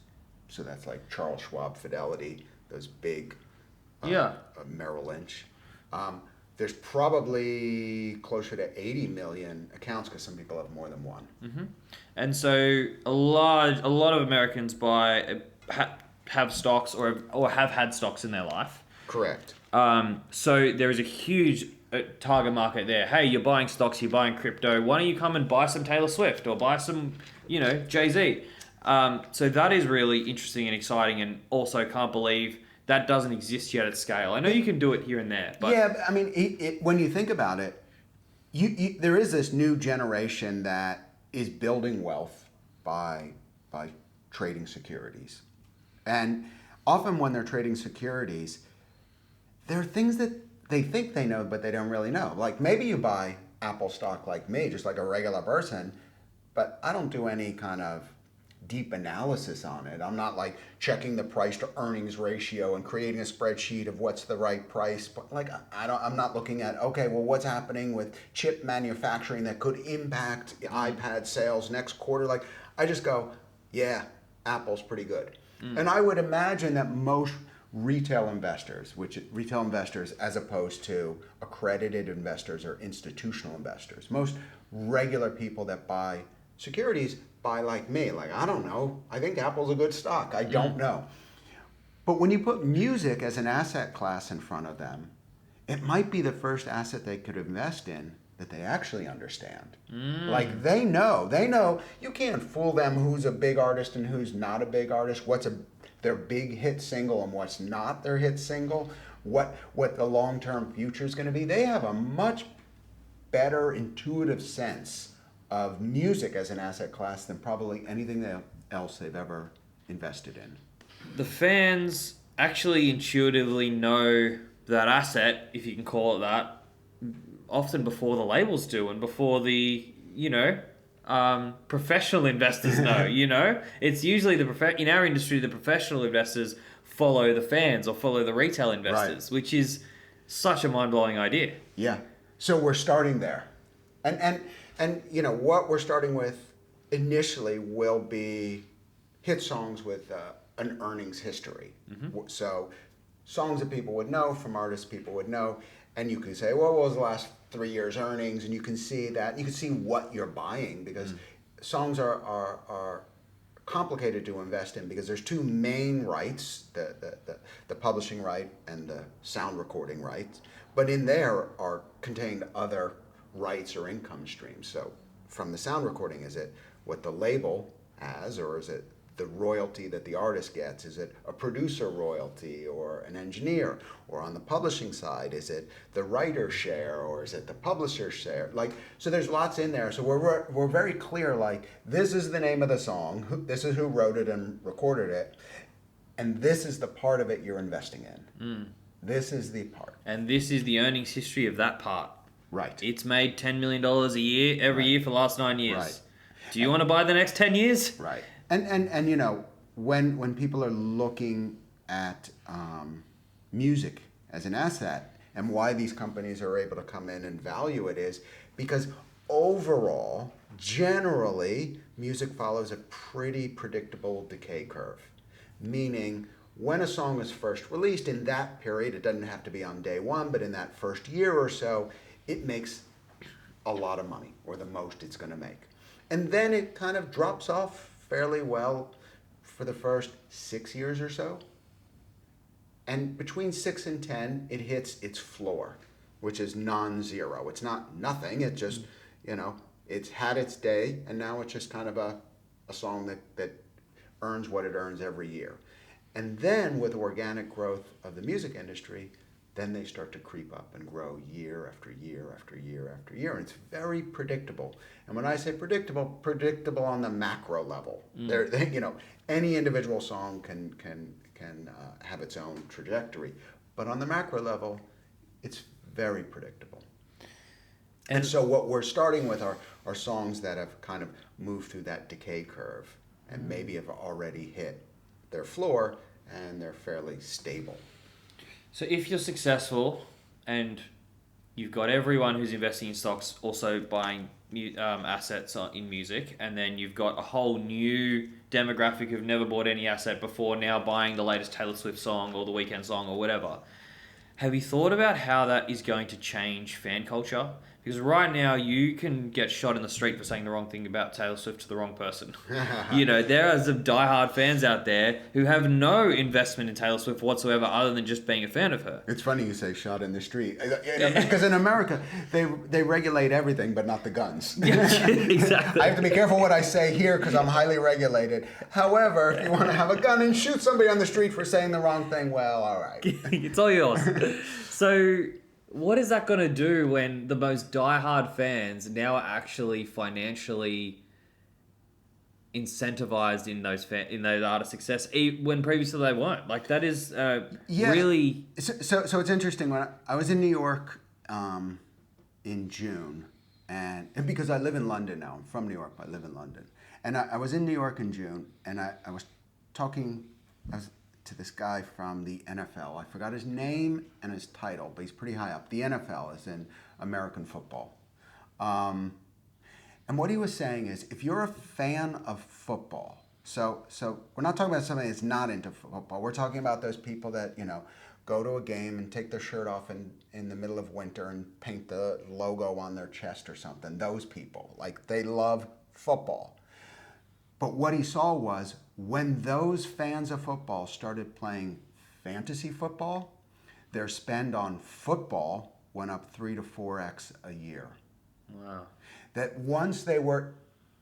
So that's like Charles Schwab, Fidelity, those big Merrill Lynch. There's probably closer to 80 million accounts because some people have more than one. Mm-hmm. And so a lot of Americans have stocks or have had stocks in their life. Correct. So there is a huge target market there. Hey, you're buying stocks, you're buying crypto. Why don't you come and buy some Taylor Swift or buy some, Jay-Z? So that is really interesting and exciting, and also can't believe that doesn't exist yet at scale. I know you can do it here and there, but yeah, I mean, when you think about it, there is this new generation that is building wealth by trading securities, and often when they're trading securities, there are things that they think they know, but they don't really know. Like maybe you buy Apple stock like me, just like a regular person, but I don't do any kind of deep analysis on it. I'm not like checking the price to earnings ratio and creating a spreadsheet of what's the right price. But like I'm not looking at, okay, well, what's happening with chip manufacturing that could impact iPad sales next quarter? Like I just go, yeah, Apple's pretty good. And I would imagine that most retail investors as opposed to accredited investors or institutional investors, most regular people that buy securities buy like me. Like, I don't know. I think Apple's a good stock. I don't know. But when you put music as an asset class in front of them, it might be the first asset they could invest in that they actually understand. Like they know, you can't fool them who's a big artist and who's not a big artist, what's their big hit single and what's not their hit single, what the long-term future is going to be. They have a much better intuitive sense of music as an asset class than probably anything else they've ever invested in. The fans actually intuitively know that asset, if you can call it that, often before the labels do and before the, professional investors know, It's usually in our industry, the professional investors follow the fans or follow the retail investors, which is such a mind-blowing idea. Yeah. So we're starting there. And what we're starting with initially will be hit songs with an earnings history. Mm-hmm. So songs that people would know from artists people would know. And you can say, well, what was the last 3 years' earnings? And you can see that. You can see what you're buying because songs are complicated to invest in because there's two main rights, the publishing right and the sound recording rights. But in there are contained other rights or income streams. So from the sound recording, is it what the label has, or is it the royalty that the artist gets? Is it a producer royalty or an engineer? Or on the publishing side, is it the writer share or is it the publisher share? So there's lots in there. So we're very clear, this is the name of the song, this is who wrote it and recorded it, and this is the part of it you're investing in. This is the part. And this is the earnings history of that part. Right. It's made $10 million a year every year for the last 9 years. Right. Do you want to buy the next 10 years? Right. And when people are looking at music as an asset and why these companies are able to come in and value it is because overall, generally, music follows a pretty predictable decay curve. Meaning, when a song is first released in that period, it doesn't have to be on day one, but in that first year or so, it makes a lot of money, or the most it's going to make. And then it kind of drops off fairly well for the first 6 years or so. And between 6 and 10, it hits its floor, which is non-zero. It's not nothing. It just, it's had its day, and now it's just kind of a song that earns what it earns every year. And then with organic growth of the music industry, then they start to creep up and grow year after year after year after year. And it's very predictable. And when I say predictable on the macro level. Any individual song can have its own trajectory. But on the macro level, it's very predictable. And so what we're starting with are songs that have kind of moved through that decay curve and maybe have already hit their floor and they're fairly stable. So if you're successful and you've got everyone who's investing in stocks also buying assets in music, and then you've got a whole new demographic who've never bought any asset before now buying the latest Taylor Swift song or the Weeknd song or whatever, have you thought about how that is going to change fan culture? Because right now you can get shot in the street for saying the wrong thing about Taylor Swift to the wrong person. There are some diehard fans out there who have no investment in Taylor Swift whatsoever other than just being a fan of her. It's funny you say shot in the street. Because in America, they regulate everything but not the guns. Exactly. I have to be careful what I say here because I'm highly regulated. However, if you want to have a gun and shoot somebody on the street for saying the wrong thing, well, all right. It's all yours. So what is that going to do when the most diehard fans now are actually financially incentivized in those artist success when previously they weren't? That is really... So it's interesting. When I was in New York in June, and because I live in London now. I'm from New York, but I live in London. And I was in New York in June, and I was talking... to this guy from the NFL. I forgot his name and his title, but he's pretty high up. The NFL is in American football. And what he was saying is, if you're a fan of football, so we're not talking about somebody that's not into football. We're talking about those people that, go to a game and take their shirt off in the middle of winter and paint the logo on their chest or something. Those people, they love football. But what he saw was when those fans of football started playing fantasy football, their spend on football went up 3 to 4x a year. Wow. That once they were,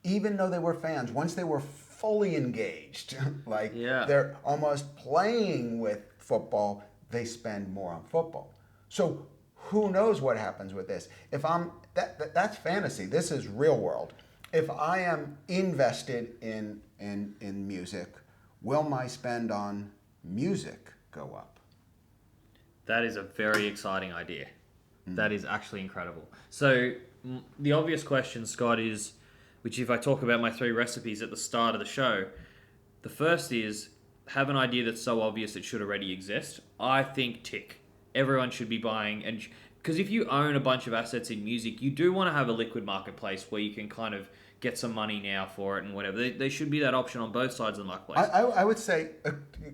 even though they were fans, once they were fully engaged, like they're almost playing with football, they spend more on football. So who knows what happens with this? If I'm that's fantasy. This is real world. If I am invested in music, will my spend on music go up? That is a very exciting idea. That is actually incredible. So the obvious question, Scott, is, which if I talk about my 3 recipes at the start of the show, the first is have an idea that's so obvious it should already exist. I think tick. Everyone should be buying, and because if you own a bunch of assets in music, you do want to have a liquid marketplace where you can kind of get some money now for it and whatever. There should be that option on both sides of the marketplace. I would say,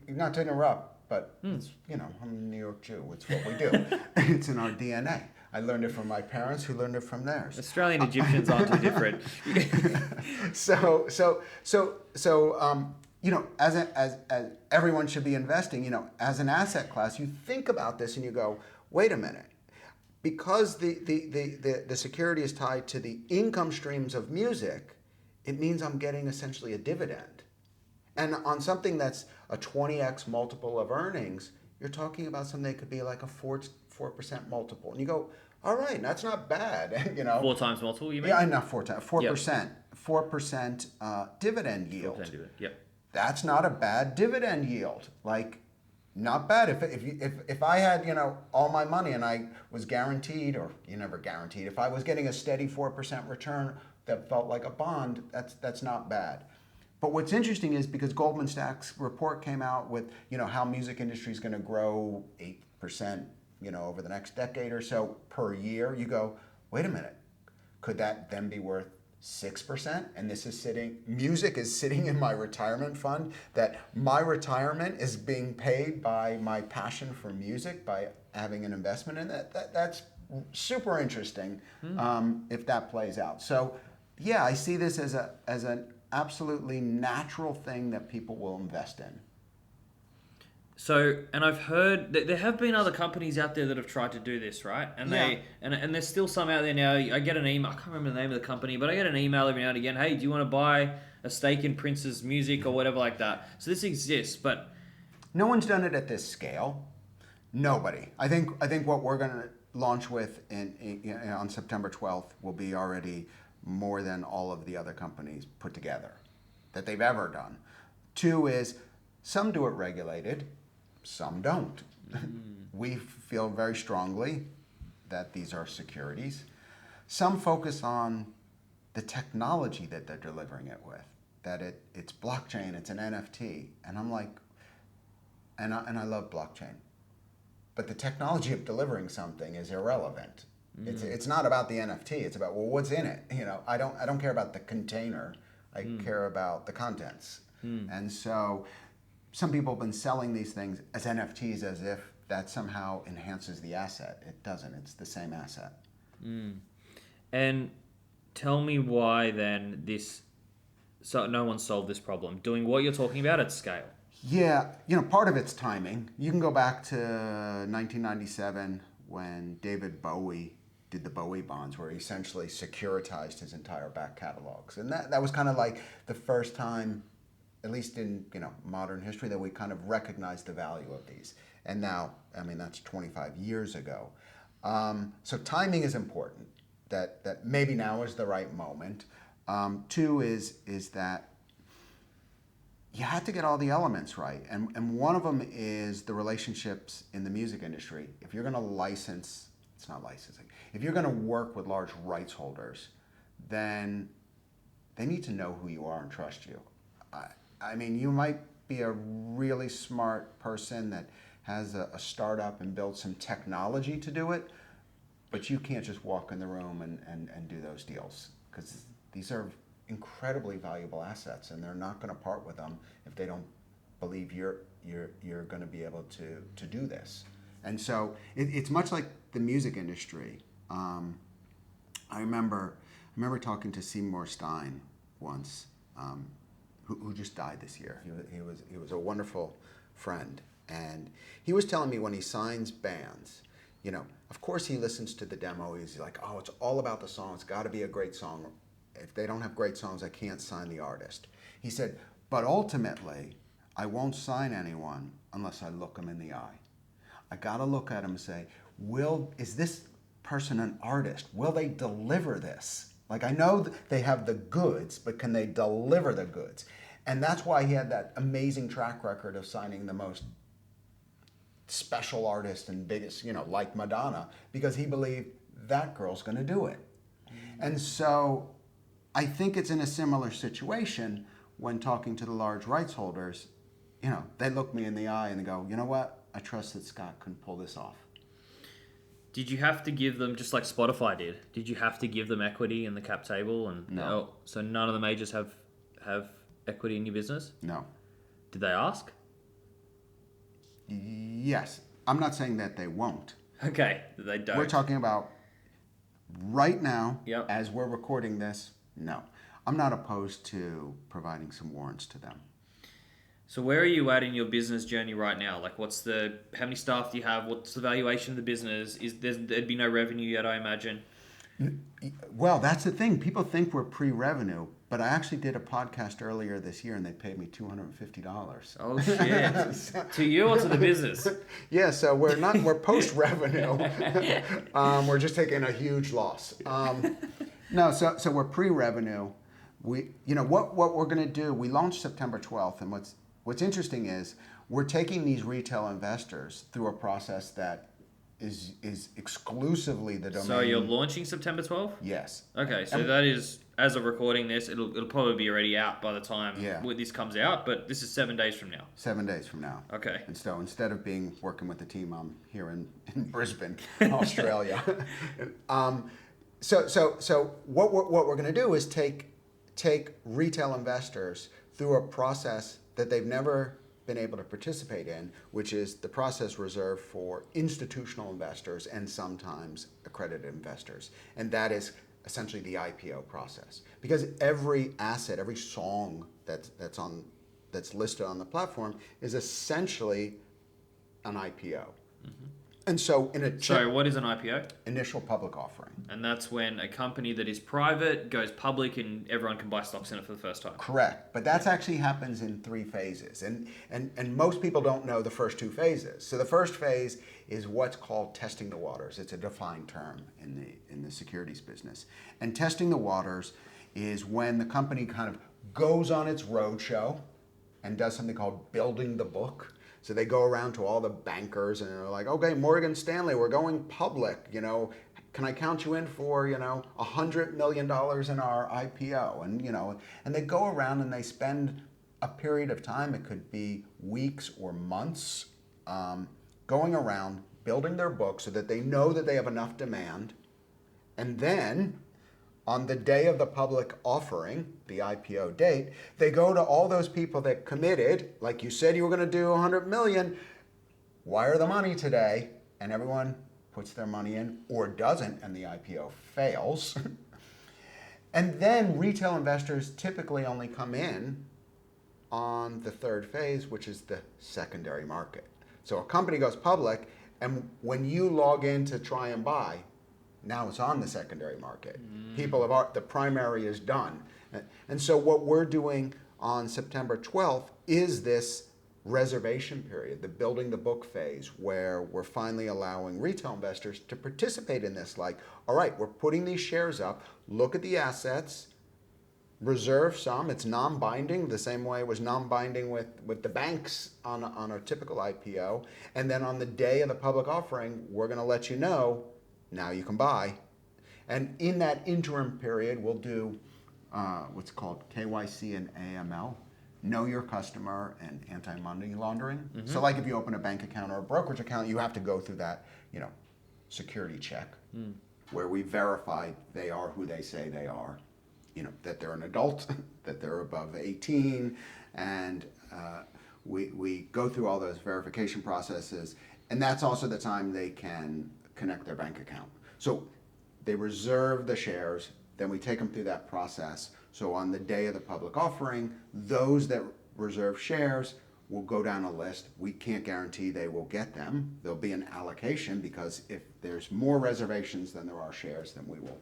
not to interrupt, but it's, I'm a New York Jew. It's what we do. It's in our DNA. I learned it from my parents, who learned it from theirs. Australian Egyptians aren't too different. As everyone should be investing, as an asset class, you think about this and you go, wait a minute. Because the security is tied to the income streams of music, it means I'm getting essentially a dividend. And on something that's a 20x multiple of earnings, you're talking about something that could be like a 4% multiple. And you go, all right, that's not bad. 4 times multiple, you mean? Yeah, not 4 times, 4%. 4% dividend yield. 4% dividend, yep. That's not a bad dividend yield. Not bad. If I had, all my money and I was guaranteed, or you never guaranteed, if I was getting a steady 4% return that felt like a bond, that's not bad. But what's interesting is because Goldman Sachs report came out with, how music industry is going to grow 8%, over the next decade or so per year, you go, wait a minute, could that then be worth 6%? And music is sitting in my retirement fund, that my retirement is being paid by my passion for music, by having an investment in it. That's super interesting if that plays out. So yeah, I see this as an absolutely natural thing that people will invest in. So, and I've heard that there have been other companies out there that have tried to do this, right? And and there's still some out there now. I get an email, I can't remember the name of the company, but I get an email every now and again, hey, do you want to buy a stake in Prince's music or whatever like that? So this exists, but no one's done it at this scale. Nobody. I think what we're going to launch with on September 12th will be already more than all of the other companies put together that they've ever done. 2 is some do it regulated, some don't. We feel very strongly that these are securities. Some focus on the technology that they're delivering it with, that it's blockchain, it's an NFT. And I'm like, and I love blockchain, but the technology of delivering something is irrelevant. It's not about the NFT. It's about, well, what's in it? I don't care about the container. I care about the contents. And so some people have been selling these things as NFTs as if that somehow enhances the asset. It doesn't. It's the same asset. And tell me why then so no one solved this problem, doing what you're talking about at scale. Yeah, part of it's timing. You can go back to 1997 when David Bowie did the Bowie bonds, where he essentially securitized his entire back catalogs. And that was kind of like the first time, at least in modern history, that we kind of recognized the value of these. And now, that's 25 years ago. So timing is important. That maybe now is the right moment. 2 is that you have to get all the elements right, and one of them is the relationships in the music industry. If you're going to license, it's not licensing. If you're going to work with large rights holders, then they need to know who you are and trust you. You might be a really smart person that has a startup and builds some technology to do it, but you can't just walk in the room and do those deals, because these are incredibly valuable assets, and they're not going to part with them if they don't believe you're going to be able to do this. And so it's much like the music industry. I remember talking to Seymour Stein once, who just died this year. He was a wonderful friend, And he was telling me when he signs bands, of course he listens to the demo. He's like, oh, it's all about the song. It's got to be a great song. If they don't have great songs, I can't sign the artist. He said, but ultimately, I won't sign anyone unless I look them in the eye. I got to look at them and say, is this person an artist? Will they deliver this? Like, I know they have the goods, but can they deliver the goods? And that's why he had that amazing track record of signing the most special artists and biggest, like Madonna, because he believed that girl's going to do it. And so I think it's in a similar situation when talking to the large rights holders. They look me in the eye and they go, you know what? I trust that Scott can pull this off. Did you have to give them, just like Spotify did, did you have to give them equity in the cap table? And No. So none of the majors have equity in your business? No. Did they ask? Yes. I'm not saying that they won't. Okay, they don't. We're talking about right now, Yep. as we're recording this, no. I'm not opposed to providing some warrants to them. So where are you at in your business journey right now? Like, how many staff do you have? What's the valuation of the business? There'd be no revenue yet, I imagine. Well, that's the thing. People think we're pre-revenue, but I actually did a podcast earlier this year and they paid me $250. Oh shit! To you or to the business? Yeah, so we're post-revenue. We're just taking a huge loss. No, so we're pre-revenue. What we're going to do? We launched September 12th, and what's interesting is we're taking these retail investors through a process that is exclusively the domain. So you're launching September 12th? Yes. Okay, so that is, as of recording this, it'll probably be already out by the time this comes out, but this is 7 days from now. 7 days from now. Okay. And so instead of working with the team, I'm here in Brisbane, Australia. So what we're going to do is take retail investors through a process that they've never been able to participate in, which is the process reserved for institutional investors and sometimes accredited investors. And that is essentially the IPO process. Because every asset, every song that's listed on the platform is essentially an IPO. Mm-hmm. And so Sorry, what is an IPO? Initial public offering. And that's when a company that is private goes public and everyone can buy stocks in it for the first time. Correct. But that actually happens in 3 phases. And most people don't know the first 2 phases. So the first phase is what's called testing the waters. It's a defined term in the securities business. And testing the waters is when the company kind of goes on its roadshow and does something called building the book. So they go around to all the bankers and they're like, okay, Morgan Stanley, we're going public. Can I count you in for, $100 million in our IPO? And they go around and they spend a period of time, it could be weeks or months, going around building their book so that they know that they have enough demand. And then on the day of the public offering, the IPO date, they go to all those people that committed, like you said you were going to do 100 million, wire the money today, and everyone puts their money in or doesn't, and the IPO fails. And then retail investors typically only come in on the 3rd phase, which is the secondary market. So a company goes public, and when you log in to try and buy, now it's on the secondary market. The primary is done. And so what we're doing on September 12th is this reservation period, the building the book phase, where we're finally allowing retail investors to participate in this. Like, all right, we're putting these shares up, look at the assets, reserve some. It's non-binding, the same way it was non-binding with the banks on a typical IPO. And then on the day of the public offering, we're going to let you know, now you can buy. And in that interim period, we'll do what's called KYC and AML, know your customer and anti-money laundering. Mm-hmm. So like if you open a bank account or a brokerage account, you have to go through that, security check where we verify they are who they say they are, that they're an adult, that they're above 18, and we go through all those verification processes. And that's also the time they can connect their bank account. So they reserve the shares, then we take them through that process. So on the day of the public offering, those that reserve shares will go down a list. We can't guarantee they will get them. There'll be an allocation because if there's more reservations than there are shares, then we will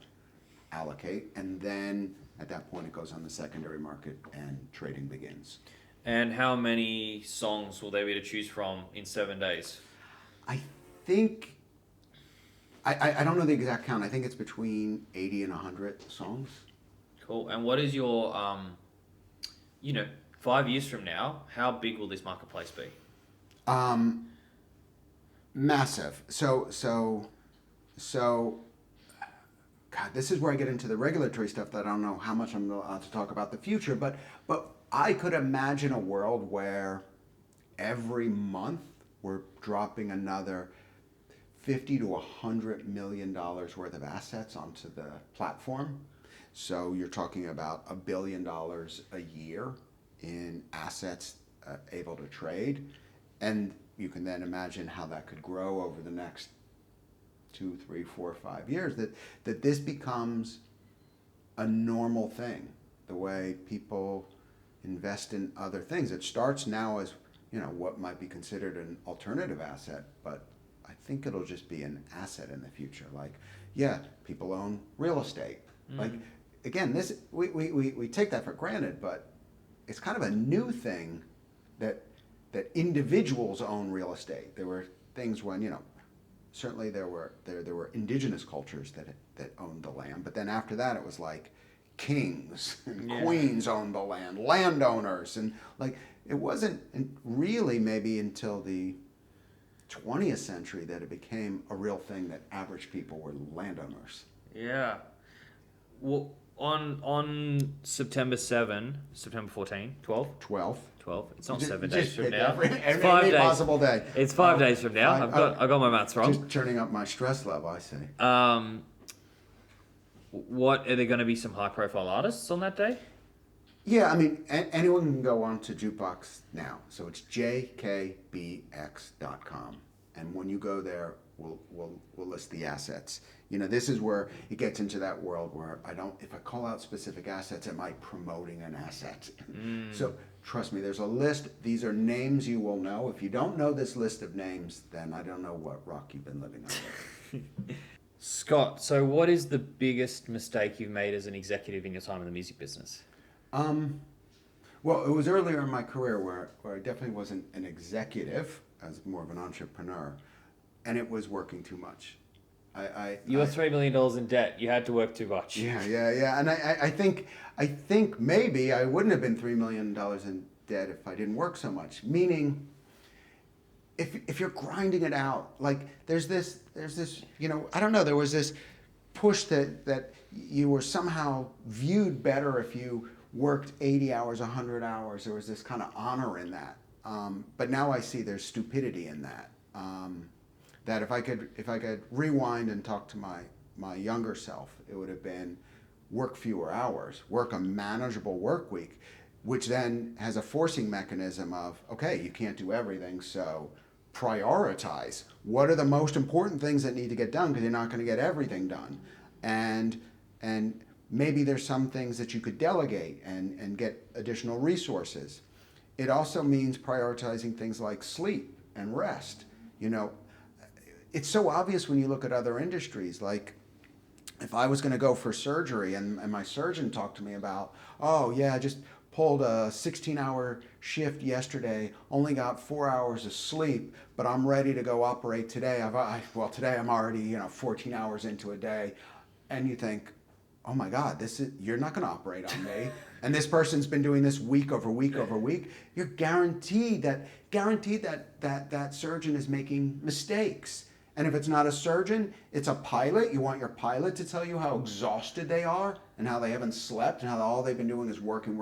allocate. And then at that point, it goes on the secondary market and trading begins. And how many songs will there be to choose from in 7 days? I think, I don't know the exact count. I think it's between 80 and 100 songs. Cool. And what is your, 5 years from now, how big will this marketplace be? Massive. So, God, this is where I get into the regulatory stuff that I don't know how much I'm allowed to talk about the future, but I could imagine a world where every month we're dropping another $50 to $100 million worth of assets onto the platform. So you're talking about $1 billion a year in assets able to trade. And you can then imagine how that could grow over the next 2, 3, 4, 5 years, that this becomes a normal thing, the way people invest in other things. It starts now as, what might be considered an alternative asset, but I think it'll just be an asset in the future. Like, yeah, people own real estate. Like, again, this we take that for granted, but it's kind of a new thing that individuals own real estate. There were things when, certainly there were indigenous cultures that owned the land, but then after that it was like kings and queens owned the land, landowners, and like it wasn't really maybe until the 20th century that it became a real thing that average people were landowners. Yeah. Well, on September 14, 12? 12. It's not Just- 7 just days from pick now. every It's 5 days. possible day. It's 5 days from now. I got my maths wrong. Just turning up my stress level, I say. What are there going to be some high profile artists on that day? Yeah, I mean, anyone can go on to Jukebox now. So it's JKBX.com. And when you go there, we'll list the assets. This is where it gets into that world where if I call out specific assets, am I promoting an asset? So trust me, there's a list. These are names you will know. If you don't know this list of names, then I don't know what rock you've been living under. Scott, so what is the biggest mistake you've made as an executive in your time in the music business? Well, it was earlier in my career where I definitely wasn't an executive, as more of an entrepreneur, and it was working too much. You were $3 million in debt. You had to work too much. Yeah. And I think maybe I wouldn't have been $3 million in debt if I didn't work so much. Meaning, if you're grinding it out, like there's this, I don't know, there was this push that you were somehow viewed better if you worked 80 hours, 100 hours. There was this kind of honor in that. But now I see there's stupidity in that. That if I could rewind and talk to my younger self, it would have been work fewer hours, work a manageable work week, which then has a forcing mechanism of, okay, you can't do everything, so prioritize. What are the most important things that need to get done, because you're not going to get everything done. And maybe there's some things that you could delegate and get additional resources. It also means prioritizing things like sleep and rest. It's so obvious when you look at other industries. Like, if I was going to go for surgery and my surgeon talked to me about, oh yeah, I just pulled a 16-hour shift yesterday, only got 4 hours of sleep, but I'm ready to go operate today. Today I'm already 14 hours into a day, and you think, oh my God, you're not going to operate on me. And this person's been doing this week over week over week. You're guaranteed that surgeon is making mistakes. And if it's not a surgeon, it's a pilot. You want your pilot to tell you how exhausted they are and how they haven't slept and how all they've been doing is working.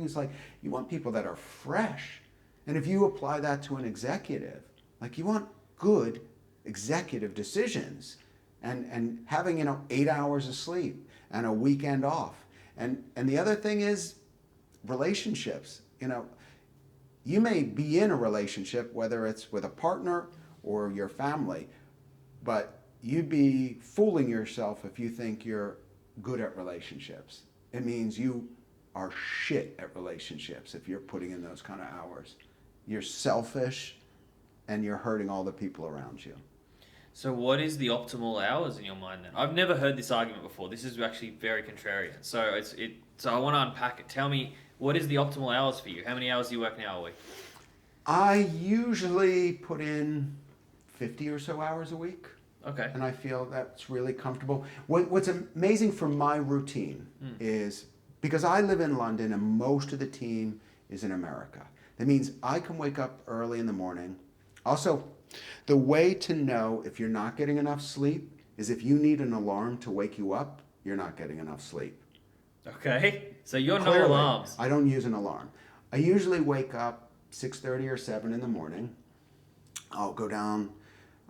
It's like you want people that are fresh. And if you apply that to an executive, like you want good executive decisions and having 8 hours of sleep and a weekend off. And the other thing is relationships. You may be in a relationship, whether it's with a partner or your family, but you'd be fooling yourself if you think you're good at relationships. It means you are shit at relationships if you're putting in those kind of hours. you're selfish, and you're hurting all the people around you. So what is the optimal hours in your mind then? I've never heard this argument before. This is actually very contrarian. So I want to unpack it. Tell me, what is the optimal hours for you? How many hours do you work now a week? I usually put in 50 or so hours a week. Okay. And I feel that's really comfortable. What's amazing for my routine is because I live in London and most of the team is in America. That means I can wake up early in the morning. Also, the way to know if you're not getting enough sleep is if you need an alarm to wake you up, you're not getting enough sleep. Okay. So you're Clearly, no alarms. I don't use an alarm. I usually wake up 6:30 or 7 in the morning. I'll go down,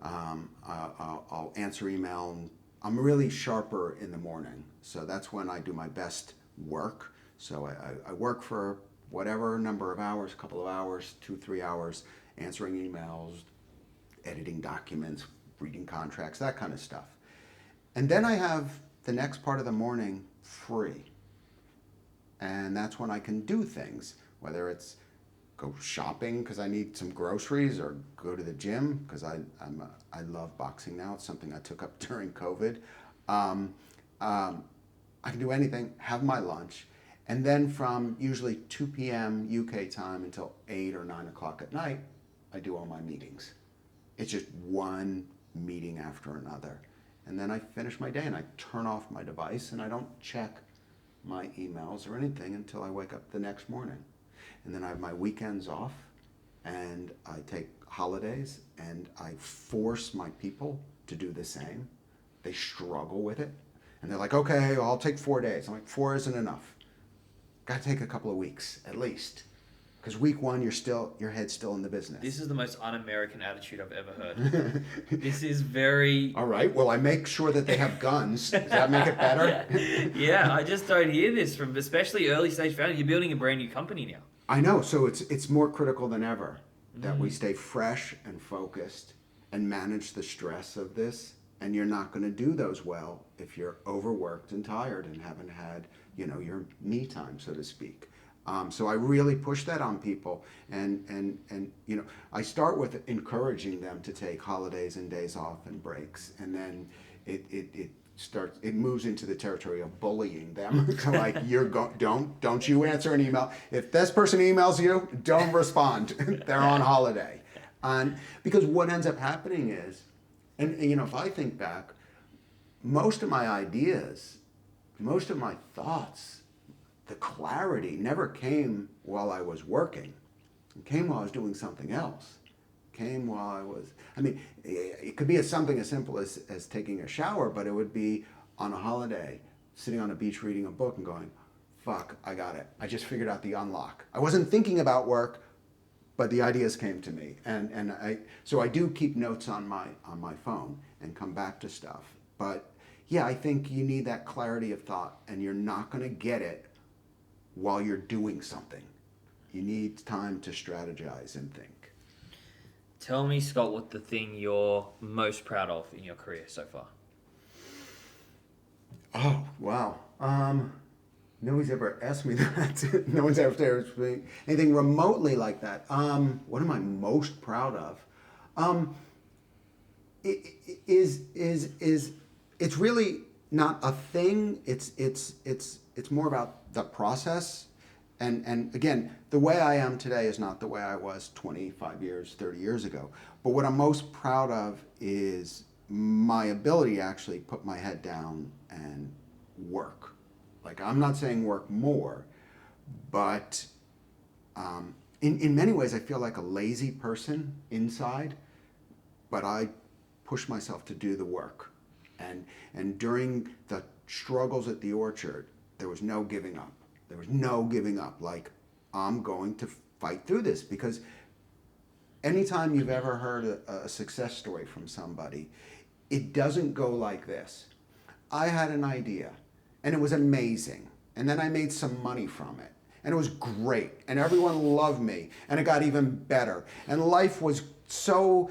I'll answer email. And I'm really sharper in the morning, so that's when I do my best work. So I work for whatever number of hours, a couple of hours, 2-3 hours, answering emails, editing documents, reading contracts, that kind of stuff. And then I have the next part of the morning free. And that's when I can do things, whether it's go shopping because I need some groceries or go to the gym because I love boxing now. It's something I took up during COVID. I can do anything, have my lunch, and then from usually 2 p.m. UK time until 8 or 9 o'clock at night, I do all my meetings. It's just one meeting after another. And then I finish my day and I turn off my device and I don't check my emails or anything until I wake up the next morning. And then I have my weekends off and I take holidays and I force my people to do the same. They struggle with it. And they're like, okay, I'll take 4 days. I'm like, 4 isn't enough. Got to take a couple of weeks at least. Because week 1, your head's still in the business. This is the most un-American attitude I've ever heard. This is very... All right, well, I make sure that they have guns. Does that make it better? Yeah, I just don't hear this from especially early stage founders. You're building a brand new company now. I know, so it's more critical than ever that we stay fresh and focused and manage the stress of this. And you're not going to do those well if you're overworked and tired and haven't had, your me time, so to speak. So I really push that on people, and I start with encouraging them to take holidays and days off and breaks, and then it moves into the territory of bullying them. So like don't you answer an email. If this person emails you, don't respond. They're on holiday, and because what ends up happening is, and if I think back, most of my ideas, most of my thoughts, the clarity never came while I was working. It came while I was doing something else. It came while I was, it could be something as simple as taking a shower, but it would be on a holiday, sitting on a beach reading a book and going, fuck, I got it. I just figured out the unlock. I wasn't thinking about work, but the ideas came to me. So I do keep notes on my phone and come back to stuff. But yeah, I think you need that clarity of thought, and you're not going to get it while you're doing something. You need time to strategize and think. Tell me, Scott, what the thing you're most proud of in your career so far? Oh, wow. Nobody's ever asked me that. No one's ever asked me anything remotely like that. What am I most proud of? It's really not a thing. It's more about the process. And again, the way I am today is not the way I was 25 years, 30 years ago. But what I'm most proud of is my ability to actually put my head down and work. Like, I'm not saying work more, but in many ways I feel like a lazy person inside, but I push myself to do the work. And during the struggles at the orchard, there was no giving up. There was no giving up. Like, I'm going to fight through this, because anytime you've ever heard a success story from somebody, it doesn't go like this. I had an idea, and it was amazing. And then I made some money from it. And it was great. And everyone loved me. And it got even better. And life was so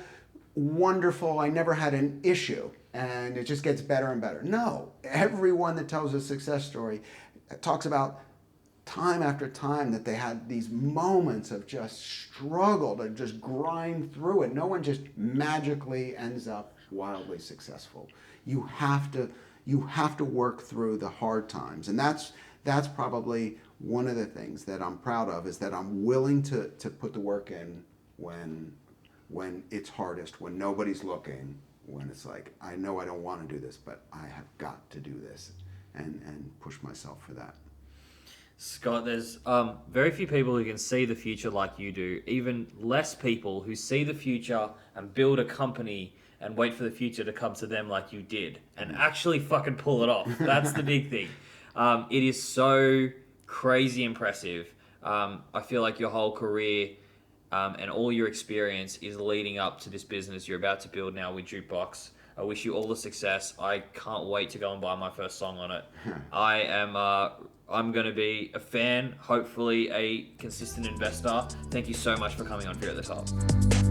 wonderful. I never had an issue. And it just gets better and better. No. Everyone that tells a success story talks about time after time that they had these moments of just struggle to just grind through it. No one just magically ends up wildly successful. You have to work through the hard times, and that's probably one of the things that I'm proud of, is that I'm willing to put the work in when it's hardest, when nobody's looking, when it's like, I know I don't want to do this, but I have got to do this, and push myself for that. Scott, there's very few people who can see the future like you do. Even less people who see the future and build a company and wait for the future to come to them like you did, and actually fucking pull it off. That's the big thing. It is so crazy impressive. I feel like your whole career and all your experience is leading up to this business you're about to build now with Jukebox. I wish you all the success. I can't wait to go and buy my first song on it. I'm going to be a fan, hopefully a consistent investor. Thank you so much for coming on Fear at the Top.